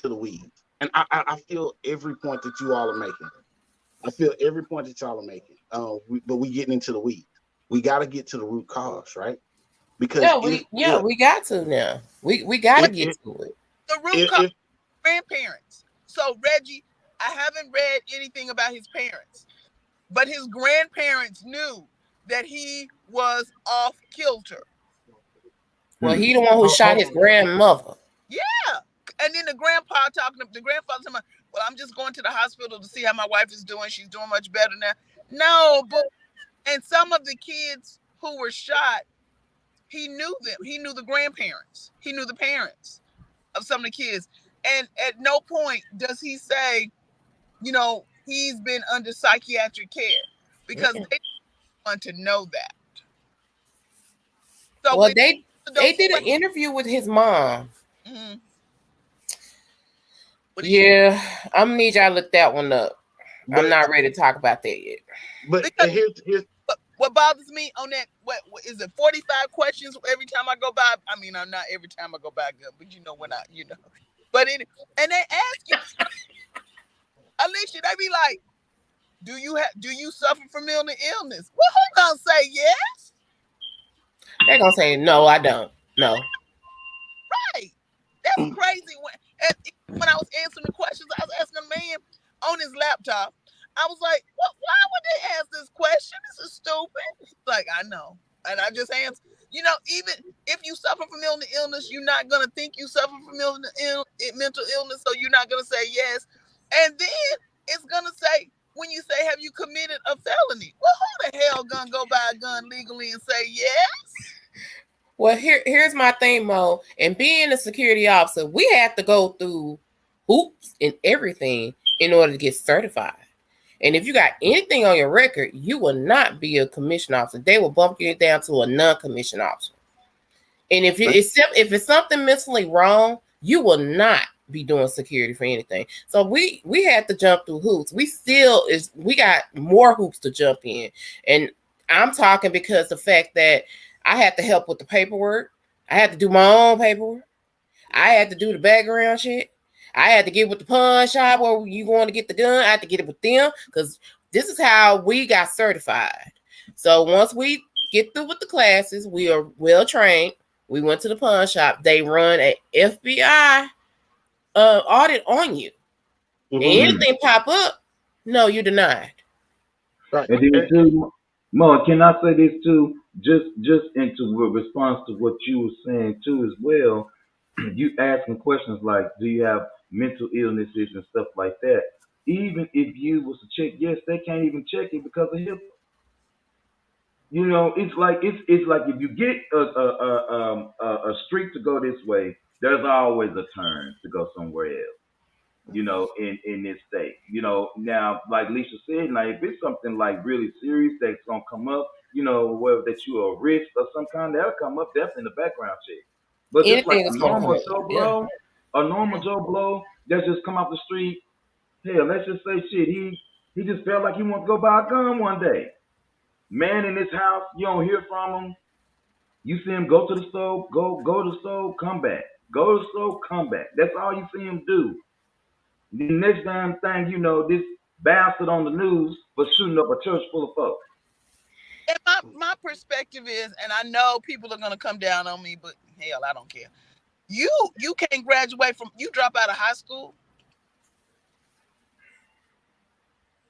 the weeds. And I feel every point that you all are making. But we getting into the weeds. We got to get to the root cause, right? Because we got to now. We got to get to it. The root cause, grandparents. So Reggie, I haven't read anything about his parents, but his grandparents knew that he was off kilter. Well, he the one who shot his grandmother. Yeah. And then the grandpa the grandfather talking about, well, I'm just going to the hospital to see how my wife is doing. She's doing much better now. No, but and some of the kids who were shot, he knew them. He knew the grandparents. He knew the parents of some of the kids. And at no point does he say, he's been under psychiatric care, because they want to know that. So well, they did an interview with his mom. Mm-hmm. Yeah, I'm gonna need y'all to look that one up. But I'm not ready to talk about that yet. But here's what bothers me on that. What is it? 45 questions every time I go by. I mean, I'm not every time I go by, but when I. But and they ask you, Alicia, they be like, do you suffer from illness? Well, who gonna say yes? They're gonna say no, I don't. No. Right. That's crazy. When I was answering the questions, I was asking a man on his laptop. I was like, why would they ask this question? This is stupid. He's like, I know. And I just answered. Even if you suffer from illness, you're not going to think you suffer from mental illness, so you're not going to say yes. And then it's going to say, when you say, have you committed a felony? Well, who the hell going to go buy a gun legally and say yes? Well, here's my thing, Mo. And being a security officer, we have to go through hoops and everything in order to get certified. And if you got anything on your record, you will not be a commissioned officer. They will bump you down to a non-commissioned officer. And if it's something mentally wrong, you will not be doing security for anything. So we had to jump through hoops. We got more hoops to jump in. And I'm talking because the fact that I had to help with the paperwork. I had to do my own paperwork. I had to do the background shit. I had to get with the pawn shop where you going to get the gun. I had to get it with them because this is how we got certified. So once we get through with the classes, we are well trained. We went to the pawn shop. They run an FBI audit on you. Mm-hmm. Anything pop up, no, you're denied. Right. And then too, Mo, can I say this too? Just into response to what you were saying too as well. You asking questions like, do you have mental illnesses and stuff like that? Even if you was to check yes, they can't even check it because of HIPAA. It's like if you get a street to go this way, there's always a turn to go somewhere else. In this state. Now, like Alicia said, now if it's something like really serious that's gonna come up, whether that you are a risk or some kind, that'll come up definitely in the background check. But just like a normal Joe Blow, that just come off the street. Hell, let's just say shit. He just felt like he wants to go buy a gun one day. Man in his house, you don't hear from him. You see him go to the store, go to the store, come back. Go to the store, come back. That's all you see him do. The next damn thing this bastard on the news was shooting up a church full of folks. And my perspective is, and I know people are gonna come down on me, but hell, I don't care. You can't graduate from, you drop out of high school.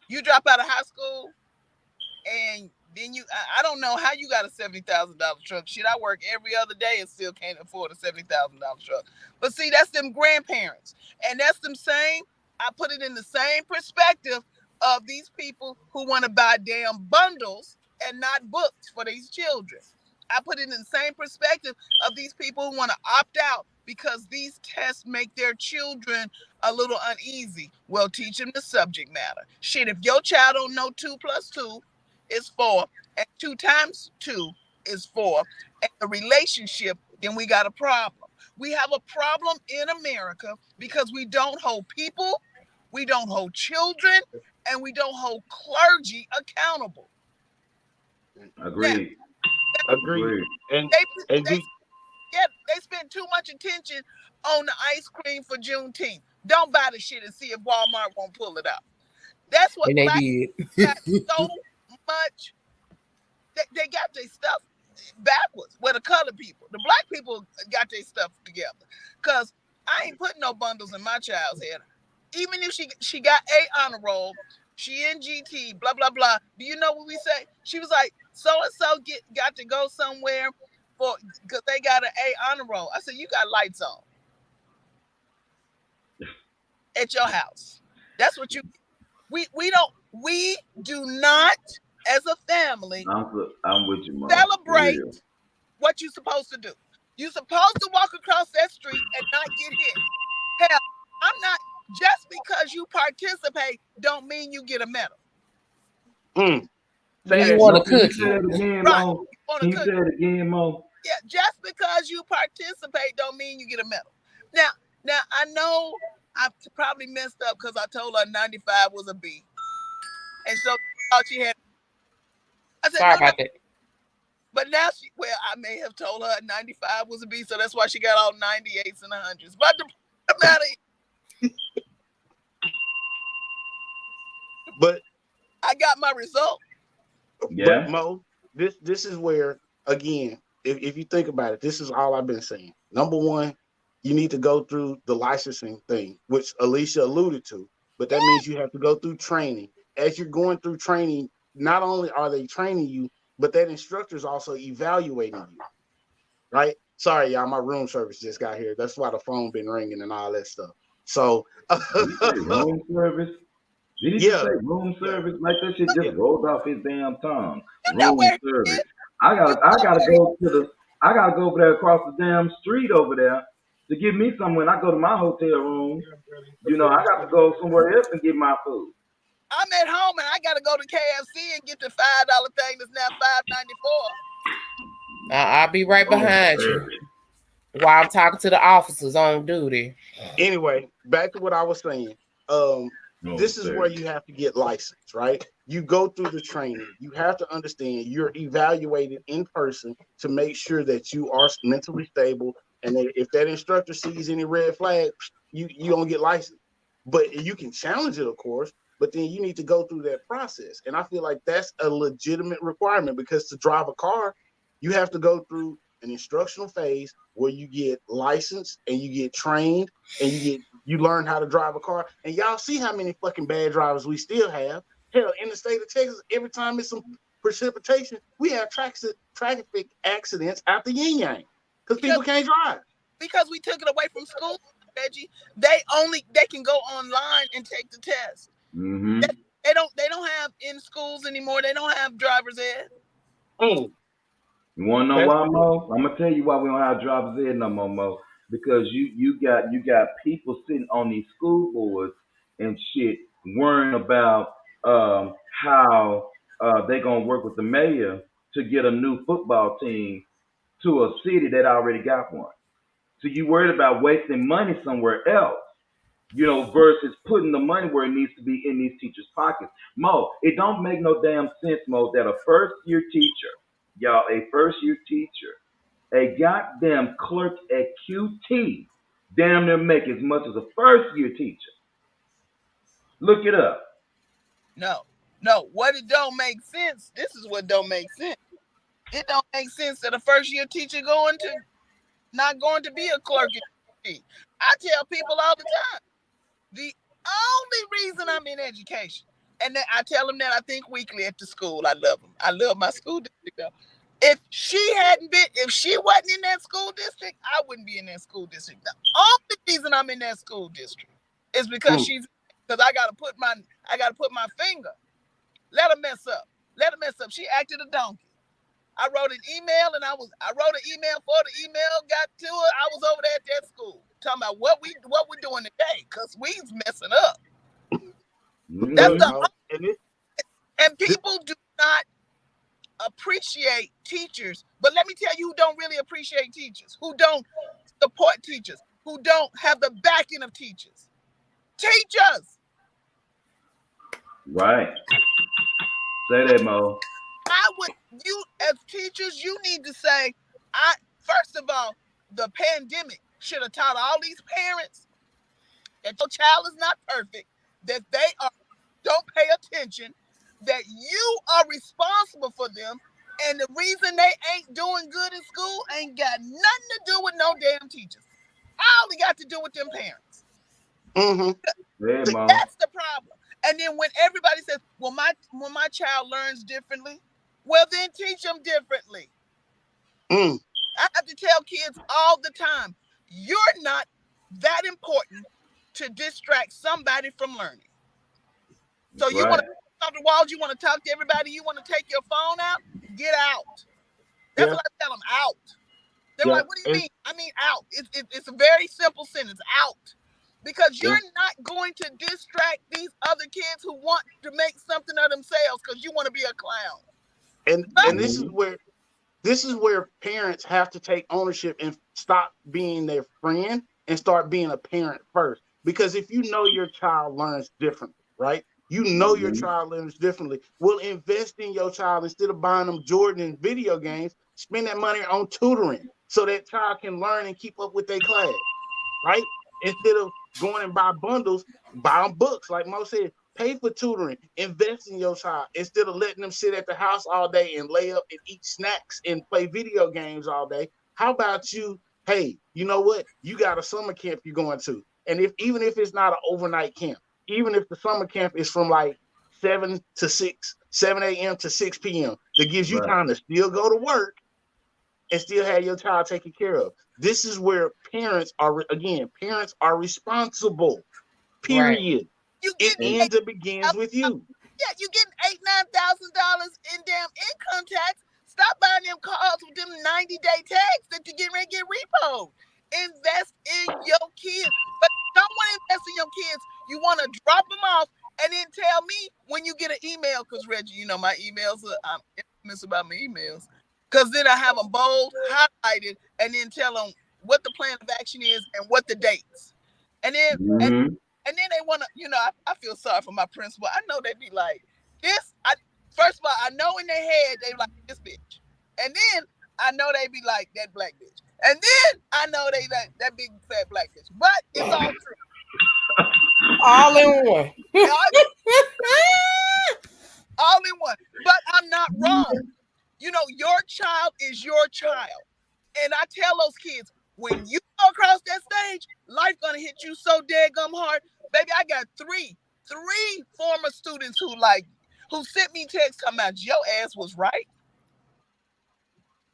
You drop out of high school, and then I don't know how you got a $70,000 truck. Shit, I work every other day and still can't afford a $70,000 truck. But see, that's them grandparents. And that's them saying, I put it in the same perspective of these people who want to buy damn bundles and not books for these children. I put it in the same perspective of these people who want to opt out because these tests make their children a little uneasy. Well, teach them the subject matter. Shit, if your child don't know 2 + 2 is 4, and 2 × 2 is 4, and the relationship, then we got a problem. We have a problem in America because we don't hold people, we don't hold children, and we don't hold clergy accountable. Agreed. Agreed. And they spend too much attention on the ice cream for Juneteenth. Don't buy the shit and see if Walmart won't pull it out. That's what and black they got so much. They got their stuff backwards. Where the colored people, the black people got their stuff together. Cause I ain't putting no bundles in my child's head. Even if she got a honor roll, she in GT, blah blah blah. Do you know what we say? She was like, so and so got to go somewhere because they got an A honor roll. I said, you got lights on at your house. That's what we do not as a family I'm with you, Mom. Celebrate what you're supposed to do. You're supposed to walk across that street and not get hit. Hell, I'm not, just because you participate don't mean you get a medal. You want a cookie. Can you say it again, Right. Mo? Can you say it again, Mo? Yeah, just because you participate don't mean you get a medal. Now I know I probably messed up because I told her 95 was a B. And so I thought she had. I said, sorry about that. But now I may have told her 95 was a B, so that's why she got all 98s and 100s. But the matter, but I got my result. Yeah, but Mo, this is where, again, if you think about it, this is all I've been saying. Number one, you need to go through the licensing thing, which Alicia alluded to, but that means you have to go through training. As you're going through training, not only are they training you, but that instructor is also evaluating you, right? Sorry, y'all, my room service just got here. That's why the phone been ringing and all that stuff. So, room service? Did he just say room service? Like that shit just rolled off his damn tongue. Room service. I gotta go over there across the damn street over there to get me some when I go to my hotel room. You know, I got to go somewhere else and get my food. I'm at home and I gotta go to KFC and get the $5 thing that's now $5.94. I'll be right behind you while I'm talking to the officers on duty. Anyway, back to what I was saying. This is where you have to get licensed, right? You go through the training. You have to understand you're evaluated in person to make sure that you are mentally stable. And if that instructor sees any red flags, you don't get licensed. But you can challenge it, of course, but then you need to go through that process. And I feel like that's a legitimate requirement, because to drive a car, you have to go through an instructional phase where you get licensed and you get trained and you learn how to drive a car. And y'all see how many fucking bad drivers we still have. Hell, in the state of Texas, every time it's some precipitation, we have traffic accidents out the yin yang because people can't drive. Because we took it away from school, Reggie. They can go online and take the test. Mm-hmm. They don't have in schools anymore. They don't have driver's ed. You want to know why, Mo? I'm gonna tell you why we don't have driver's ed no more, Mo. Because you got people sitting on these school boards and shit worrying about how they gonna work with the mayor to get a new football team to a city that already got one. So you worried about wasting money somewhere else, versus putting the money where it needs to be in these teachers' pockets. Mo, it don't make no damn sense, Mo, that a first-year teacher, a goddamn clerk at QT, damn near make as much as a first-year teacher. Look it up. No. What it don't make sense, this is what don't make sense. It don't make sense that a first-year teacher not going to be a clerk at QT. I tell people all the time, the only reason I'm in education, and I tell them that I think weekly at the school. I love them. I love my school district though. If she wasn't in that school district, I wouldn't be in that school district. The only reason I'm in that school district is because I gotta put my finger. Let her mess up. She acted a donkey. I wrote an email and I wrote an email for the email got to her. I was over there at that school talking about what we're doing today, because we's messing up. And people do not appreciate teachers, but let me tell you who don't really appreciate teachers, who don't support teachers, who don't have the backing of teachers. Teachers. Right. Say that, Mo. You as teachers, you need to say, first of all, the pandemic should have taught all these parents that your child is not perfect, that they don't pay attention, that you are responsible for them, and the reason they ain't doing good in school ain't got nothing to do with no damn teachers. All it got to do with them parents. Yeah, that's the problem. And then when everybody says, well, when my child learns differently, well, then teach them differently. I have to tell kids all the time, you're not that important to distract somebody from learning. So you want to talk to walls, you want to talk to everybody, you want to take your phone out, get out. That's what I tell them, out. They're like, what do you mean? I mean, out. It's a very simple sentence, out. Because you're not going to distract these other kids who want to make something of themselves because you want to be a clown. And this is where parents have to take ownership and stop being their friend and start being a parent first. Because if you know your child learns differently, right? You know your child learns differently. Well, invest in your child instead of buying them Jordan and video games. Spend that money on tutoring so that child can learn and keep up with their class, right? Instead of going and buy bundles, buy them books. Like Mo said, pay for tutoring, invest in your child instead of letting them sit at the house all day and lay up and eat snacks and play video games all day. How about you, hey, you know what? You got a summer camp you're going to. And even if it's not an overnight camp, even if the summer camp is from like 7 a.m. to 6 p.m., that gives you time to still go to work and still have your child taken care of. This is where parents are responsible, period. It ends and begins with you. Yeah, you getting $8,000-$9,000 in damn income tax. Stop buying them cars with them 90-day tags that you're getting ready to get repoed. Invest in your kids. But don't want to invest in your kids. You want to drop them off and then tell me when you get an email, because Reggie, you know my emails, I'm infamous about my emails. Because then I have them bold, highlighted, and then tell them what the plan of action is and what the dates. And then and then they want to, you know, I feel sorry for my principal. I know they'd be like, first of all, I know in their head, they like, this bitch. And then I know they be like, that black bitch. And then I know they like that big fat black bitch. But it's all true. All in one. All in one. But I'm not wrong. You know, your child is your child. And I tell those kids, when you go across that stage, life gonna hit you so daggum hard. Baby, I got three former students who sent me texts talking about your ass was right.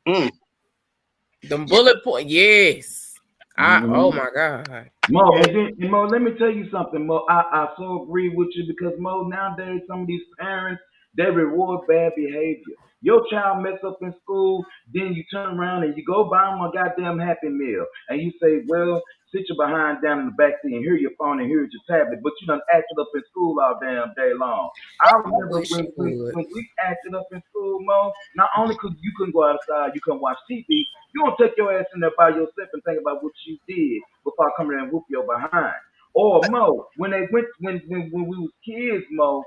The bullet point, yes. Oh my God. Mo, and Mo, let me tell you something, Mo. I so agree with you because Mo, nowadays some of these parents, they reward bad behavior. Your child mess up in school, then you turn around and you go buy them a goddamn Happy Meal. And you say, well, sit your behind down in the back seat and here's your phone and here's your tablet. But you done acted up in school all damn day long. I remember when we acted up in school, Mo, not only could you couldn't go outside, you couldn't watch TV, you don't take your ass in there by yourself and think about what you did before coming in and whoop your behind. Or Mo, when we was kids, Mo,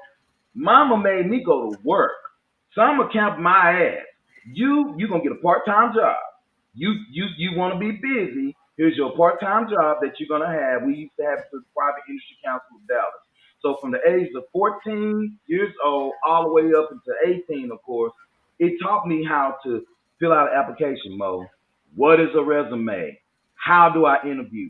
mama made me go to work. Summer camp my ass. You gonna get a part-time job. You want to be busy. Here's your part-time job that you're gonna have. We used to have it through the Private Industry Council of Dallas. So from the age of 14 years old all the way up into 18, of course, it taught me how to fill out an application, Mo. What is a resume? How do I interview?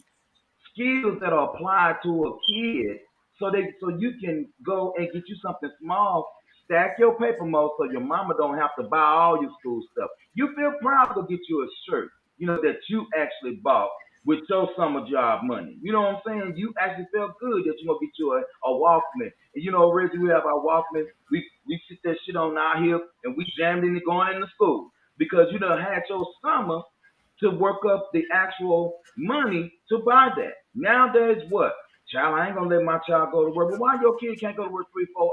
Skills that are applied to a kid so you can go and get you something small. Stack your paper, Mo, so your mama don't have to buy all your school stuff. You feel proud to get you a shirt, you know, that you actually bought with your summer job money. You know what I'm saying? You actually felt good that you're going to get you a Walkman. And, you know, Reggie, we have our Walkman. We sit that shit on our hip, and we jammed in it going into school because you done had your summer to work up the actual money to buy that. Nowadays, what? Child, I ain't gonna let my child go to work. But why your kid can't go to work 3, 4,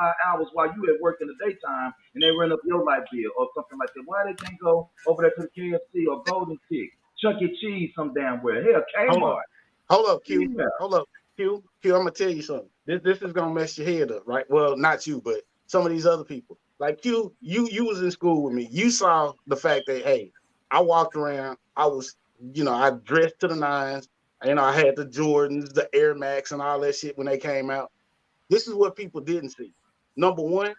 5 hours while you at work in the daytime and they run up your light bill or something like that? Why they can't go over there to the KFC or Golden Tick, Chuck E. Cheese some damn where? Hell, Kmart. Hold up, Q. Yeah. Hold up, Q. I'm gonna tell you something. This is gonna mess your head up, right? Well, not you, but some of these other people. Like Q, you was in school with me. You saw the fact that, hey, I walked around. I was, I dressed to the nines. I had the Jordans, the Air Max, and all that shit when they came out. This is what people didn't see. Number one,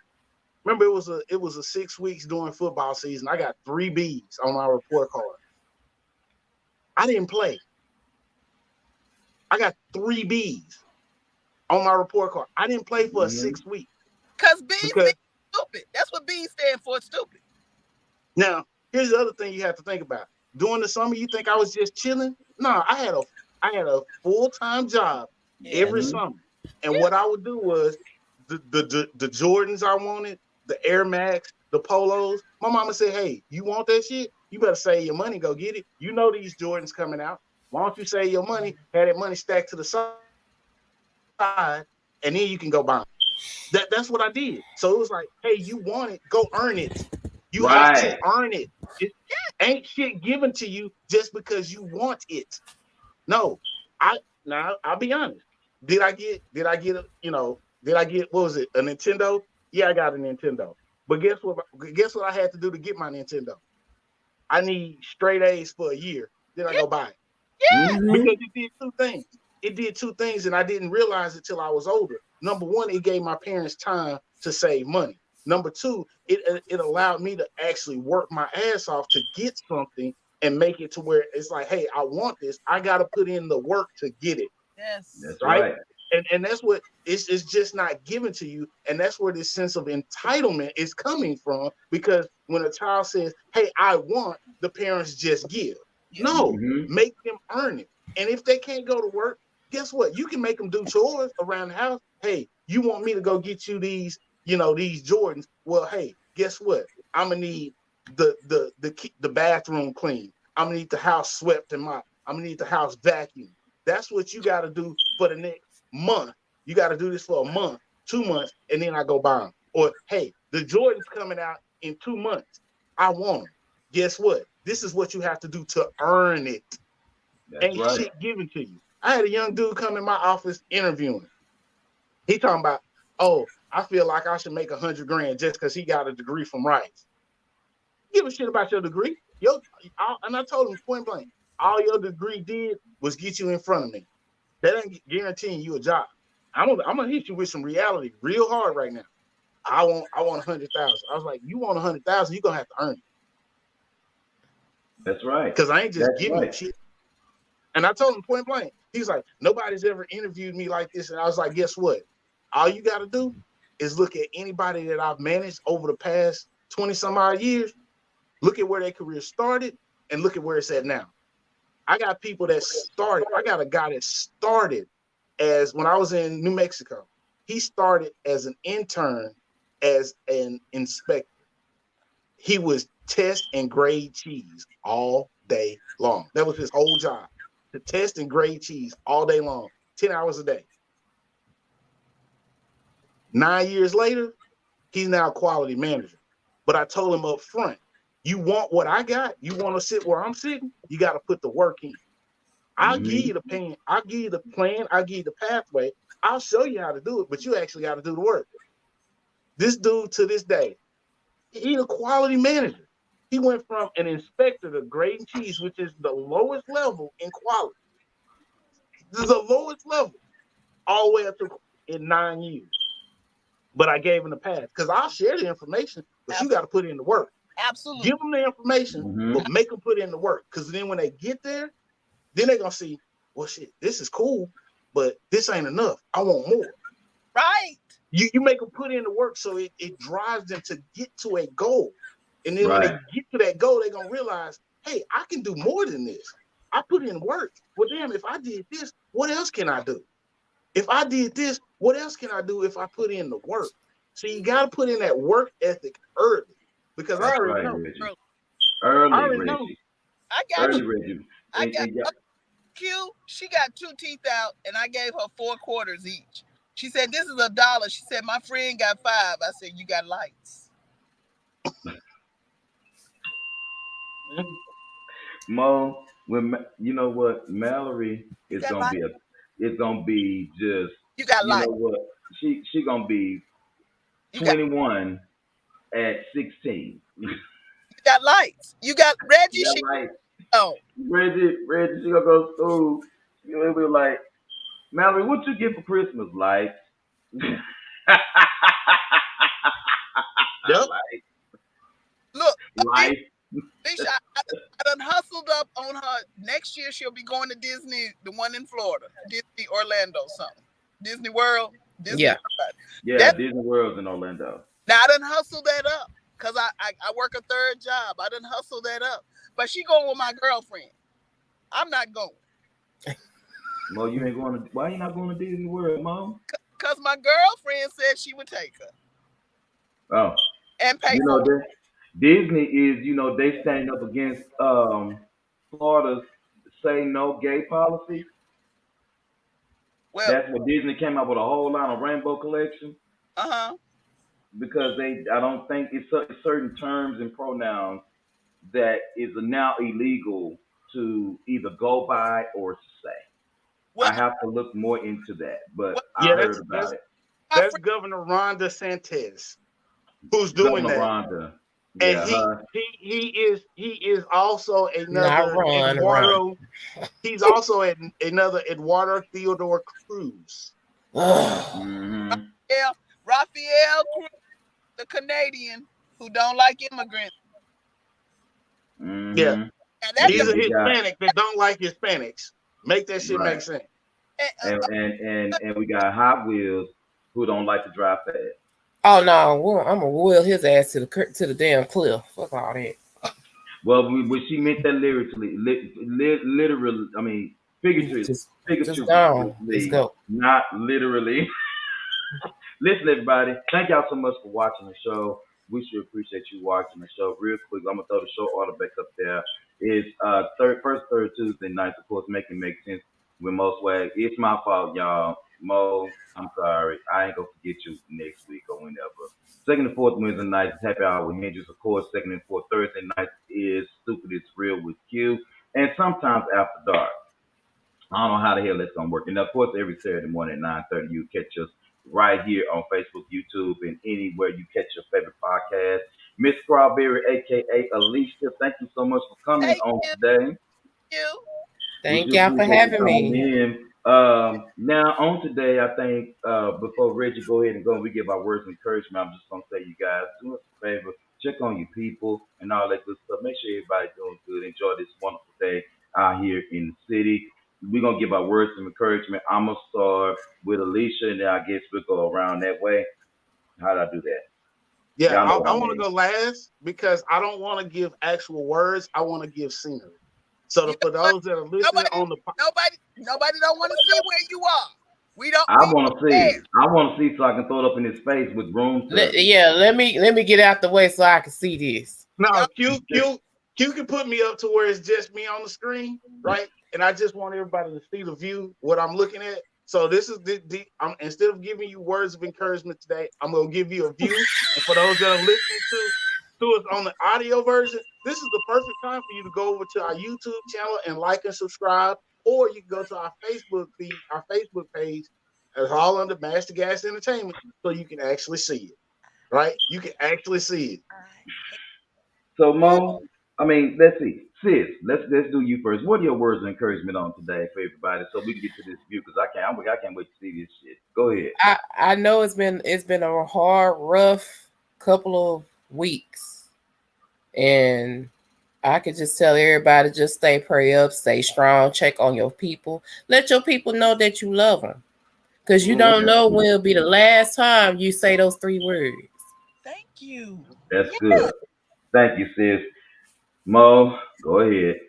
remember it was a 6 weeks during football season. I got 3 Bs on my report card. I didn't play. I got 3 Bs on my report card. I didn't play for 6 weeks. Because B's stupid. That's what B's stand for, stupid. Now, here's the other thing you have to think about. during the summer, you think I was just chilling? No, I had a full-time job every summer. And what I would do was the Jordans I wanted, the Air Max, the Polos. My mama said, hey, you want that shit? You better save your money, go get it. You know these Jordans coming out. Why don't you save your money, have that money stacked to the side, and then you can go buy them. That's what I did. So it was like, hey, you want it, go earn it. You have to earn it. It ain't shit given to you just because you want it. No, I'll be honest. Did I get what was it? A Nintendo? Yeah, I got a Nintendo. But guess what I had to do to get my Nintendo? I need straight A's for a year. Then I go buy it. Yeah. Because it did two things. It did two things, and I didn't realize it till I was older. Number one, it gave my parents time to save money. Number two, it allowed me to actually work my ass off to get something and make it to where it's like, hey, I want this. I got to put in the work to get it. Yes. That's right. And that's what it's just not given to you. And that's where this sense of entitlement is coming from. Because when a child says, hey, I want, the parents just give. No, make them earn it. And if they can't go to work, guess what? You can make them do chores around the house. Hey, you want me to go get you these Jordans? Well, hey, guess what? I'm gonna need the bathroom clean. I'm gonna need the house swept and mopped. I'm gonna need the house vacuumed. That's what you got to do for the next month. You got to do this for a month, 2 months, and then I go buy them. Or hey, the Jordans coming out in 2 months. I want them. Guess what? This is what you have to do to earn it. Ain't shit given to you. I had a young dude come in my office interviewing. He talking about, oh, I feel like I should make $100,000 just because he got a degree from Rice. Give a shit about your degree. And I told him point blank, all your degree did was get you in front of me. That ain't guaranteeing you a job. I'm gonna hit you with some reality real hard right now. I want 100,000. I was like, you want 100,000, you're gonna have to earn it. That's right. Because I ain't just giving you shit. And I told him point blank. He's like, nobody's ever interviewed me like this. And I was like, guess what? All you got to do is look at anybody that I've managed over the past 20 some odd years. Look at where their career started and look at where it's at now. I got people that started. I got a guy that started as when I was in New Mexico. He started as an intern, as an inspector. He was test and grade cheese all day long. That was his whole job, to test and grade cheese all day long, 10 hours a day. 9 years later, he's now a quality manager. But I told him up front, you want what I got? You want to sit where I'm sitting? You got to put the work in. I'll give you the plan. I'll give you the plan. I'll give you the pathway. I'll show you how to do it, but you actually got to do the work. This dude to this day, he's a quality manager. He went from an inspector to grading cheese, which is the lowest level in quality. This is the lowest level all the way up to in 9 years. But I gave him the path because I'll share the information, but you got to put in the work. Absolutely. Give them the information, but make them put in the work. Because then when they get there, then they're going to see, well, shit, this is cool, but this ain't enough. I want more. Right. You make them put in the work so it drives them to get to a goal. And then when they get to that goal, they're going to realize, hey, I can do more than this. I put in work. Well, damn, if I did this, what else can I do? If I did this, what else can I do if I put in the work? So you got to put in that work ethic early. Because I already know. Early, Reggie. I got early, you. Reggie. I got Q. She got 2 teeth out, and I gave her 4 quarters each. She said, "This is $1." She said, "My friend got 5." I said, "You got lights." Mo, you know what, Mallory is gonna be it's gonna be just. You got lights. You know what? She gonna be 21 at 16. You got lights. You got Reggie. You got lights. Oh, Reggie, she gonna go to school. You'll be like, Mallory, what you get for Christmas? Lights. Yep. Look, lights. Alicia, I done hustled up on her. Next year she'll be going to Disney, the one in Florida, Disney Orlando, something, Disney World. Disney Yeah, Disney World's in Orlando. Now I done hustled that up. because I work a third job. I done hustle that up. But she going with my girlfriend. I'm not going. Mo, you ain't going to. Why you not going to Disney World, Mo? Because my girlfriend said she would take her. Oh, and pay you for know it. that Disney is, they stand up against Florida's say no gay policy. Well, That's what Disney came out with a whole line of rainbow collection because I don't think it's certain terms and pronouns that is now illegal to either go by or say. Well, I have to look more into that, but I Yeah, heard about it. that's Governor Ron DeSantis who's doing Governor that. Rhonda. And Yeah, he is also Not another Ron. He's also another Eduardo Theodore Cruz. mm-hmm. Raphael Cruz, the Canadian who don't like immigrants. Mm-hmm. Yeah. And He's a Hispanic that don't like Hispanics. Make that shit make sense. And we got Hot Wheels who don't like to drive fast. Oh no, I'm gonna wheel his ass to the damn cliff. Fuck all that. Well, she meant that literally, literally. I mean, figuratively, just gone. Let's go. Not literally. Listen, everybody, thank y'all so much for watching the show. We sure appreciate you watching the show. Real quick, I'm gonna throw the show order back up there. It's first third Tuesday nights, of course, make sense with Mo Swag. It's my fault, y'all. Mo, I'm sorry. I ain't gonna forget you next week or whenever. Second and fourth Wednesday nights is happy hour with Hinges. Of course, second and fourth Thursday nights is Stupid It's Real with Q. And sometimes after dark. I don't know how the hell that's gonna work. And of course, every Saturday morning at 9:30, you catch us right here on Facebook, YouTube, and anywhere you catch your favorite podcast. Miss Skrawberry, aka Alicia, thank you so much for coming on today. Thank y'all for having me. Now on today, I think before Reggie go ahead and go, we give our words of encouragement. I'm just gonna say, you guys, do us a favor, check on your people and all that good stuff. Make sure everybody's doing good. Enjoy this wonderful day out here in the city. We're gonna give our words of encouragement. I'm gonna start with Alicia, and then I guess we'll go around that way. How do I do that? Yeah, I want to go last because I don't want to give actual words. I want to give scenery. So for those that are listening on the nobody don't want to see where you are. We don't. I want to see. I want to see so I can throw it up in his face with room. Let me get out the way so I can see this. No, Q can put me up to where it's just me on the screen, right? And I just want everybody to see the view, what I'm looking at. So this is instead of giving you words of encouragement today, I'm gonna give you a view. And for those that are listening to us on the audio version, this is the perfect time for you to go over to our YouTube channel and like and subscribe, or you can go to our Facebook feed, our Facebook page. It's all under Master Gas Entertainment, so you can actually see it. Right? You can actually see it. So Mo, let's see. Sis, let's do you first. What are your words of encouragement on today for everybody, so we can get to this view? Because I can't wait to see this shit. Go ahead. I know it's been a hard, rough couple of weeks, and I could just tell everybody just pray up, stay strong, check on your people, let your people know that you love them, because you don't know when it'll be the last time you say those 3 words. Thank you. That's good. Thank you, sis. Mo, go ahead.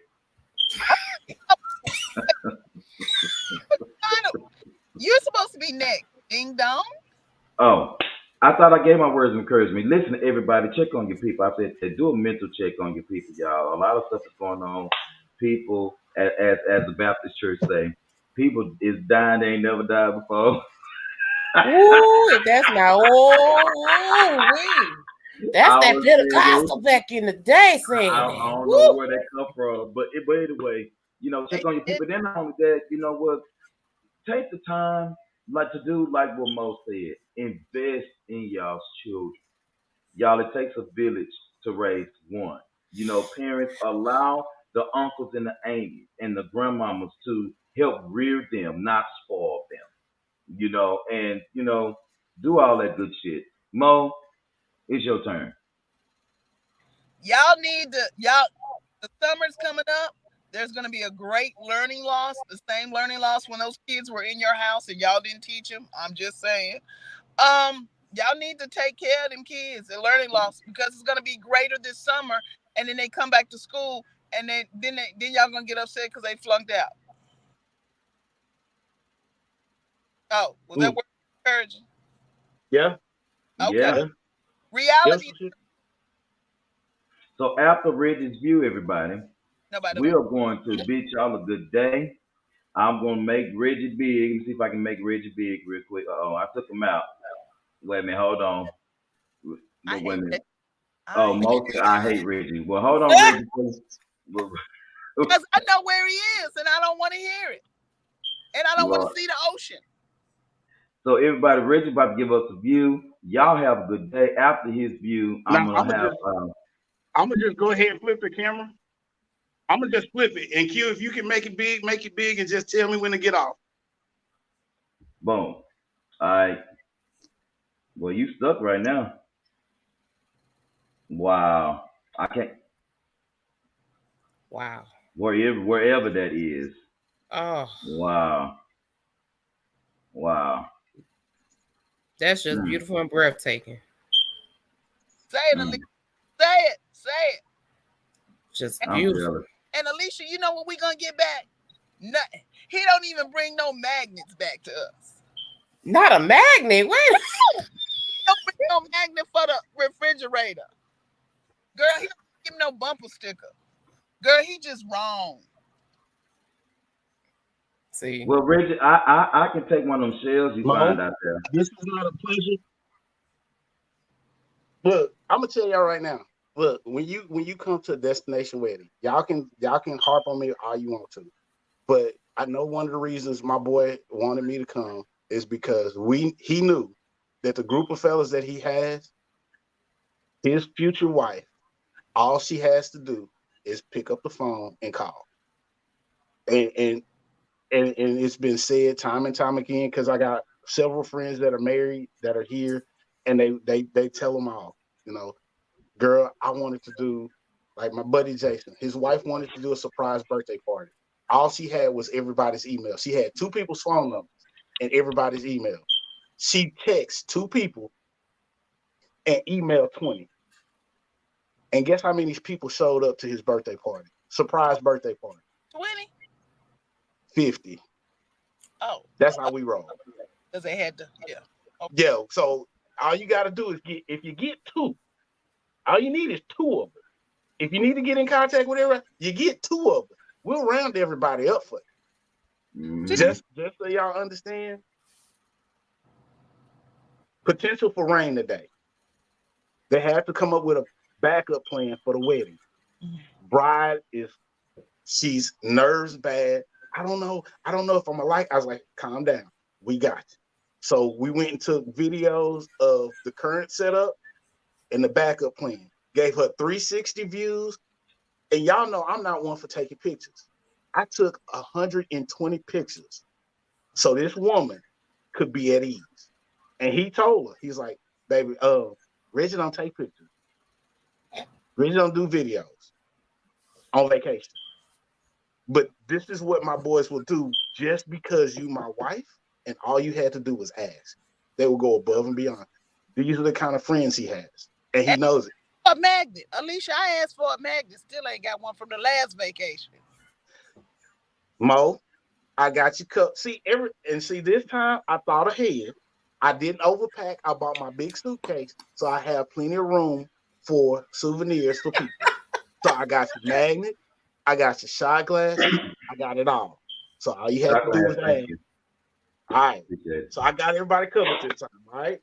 You're supposed to be next. Ding dong. Oh, I thought I gave my words of encouragement. Listen to everybody. Check on your people. I said do a mental check on your people, y'all. A lot of stuff is going on. People, as the Baptist church say, people is dying. They ain't never died before. Ooh, that's not. That's that Pentecostal back in the day saying. I don't know where that come from, but anyway, check on your people. Then not only that, you know what? Take the time, to do like what Mo said. Invest in y'all's children. Y'all, it takes a village to raise one. Parents, allow the uncles and the aunties and the grandmamas to help rear them, not spoil them. And do all that good shit. Mo, it's your turn. The summer's coming up. There's going to be a great learning loss, the same learning loss when those kids were in your house and y'all didn't teach them. I'm just saying. Y'all need to take care of them kids and learning loss because it's gonna be greater this summer, and then they come back to school, and then y'all gonna get upset because they flunked out. Oh, was that word encouraging? Yeah. Okay. Yeah. Reality. Yes. So after Reggie's view, everybody, we are going to bid y'all a good day. I'm going to make Reggie big. Let me see if I can make Reggie big real quick. I took him out. Wait a minute. Hold on. Wait a minute. I hate Reggie. Well, hold on, Reggie. Because I know where he is, and I don't want to hear it. And I don't want to see the ocean. So everybody, Reggie about to give us a view. Y'all have a good day. After his view, I'm gonna just go ahead and flip the camera. I'm gonna just flip it. And Q, if you can make it big, and just tell me when to get off. Boom. All right. Well, you stuck right now. Wow. I can't. Wow. Wherever that is. Oh. Wow. Wow. That's just beautiful and breathtaking. Say it, Alicia. Say it. Just beautiful. And Alicia, you know what we're gonna get back? Nothing. He don't even bring no magnets back to us. Not a magnet. Wait. He don't bring no magnet for the refrigerator. Girl, he don't give me no bumper sticker. Girl, he just wrong. See. Well, Reggie, I can take one of them shells you find out there. This is not a pleasure. Look, I'm gonna tell y'all right now. Look, when you come to a destination wedding, y'all can harp on me all you want to, but I know one of the reasons my boy wanted me to come is because he knew that the group of fellas that he has, his future wife, all she has to do is pick up the phone and call. And it's been said time and time again, because I got several friends that are married that are here, and they tell them all, girl, I wanted to do, like my buddy Jason, his wife wanted to do a surprise birthday party. All she had was everybody's email. She had 2 people's phone numbers and everybody's email. She texts 2 people and emailed 20. And guess how many people showed up to his birthday party? Surprise birthday party. 20? 50. Oh. That's how we roll. Because they had to, yeah. Okay. Yeah, so all you got to do is if you get 2, all you need is 2 of them. If you need to get in contact with everybody, you get 2 of them. We'll round everybody up for you. Mm-hmm. Just so y'all understand, potential for rain today. They have to come up with a backup plan for the wedding. Mm-hmm. Bride she's nerves bad. I don't know if I'm I was like, calm down. We got you. So we went and took videos of the current setup and the backup plan. Gave her 360 views. And y'all know I'm not one for taking pictures. I took 120 pictures so this woman could be at ease. And he told her, he's like, baby, Reggie don't take pictures. Reggie don't do videos on vacation. But this is what my boys will do just because you my wife and all you had to do was ask. They will go above and beyond. These are the kind of friends he has. And he knows it. A magnet. Alicia, I asked for a magnet. Still ain't got one from the last vacation. Mo, I got you cut. See, this time I thought ahead. I didn't overpack. I bought my big suitcase, so I have plenty of room for souvenirs for people. So I got your magnet, I got your shot glass, I got it all. So all you have to do is ask. All right. So I got everybody covered this time, all right?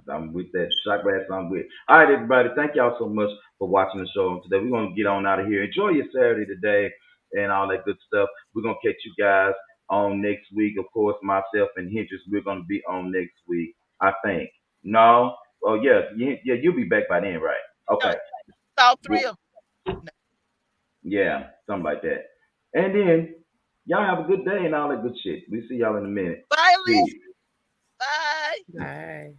I'm with that shot glass. I'm with. All right, everybody. Thank y'all so much for watching the show today. We're gonna get on out of here. Enjoy your Saturday today and all that good stuff. We're gonna catch you guys on next week. Of course, myself and Hendrix, we're gonna be on next week. I think. No. Oh yeah. You'll be back by then, right? Okay. All 3 of them. Yeah, something like that. And then y'all have a good day and all that good shit. We see y'all in a minute. Bye, Alicia. Bye. Bye.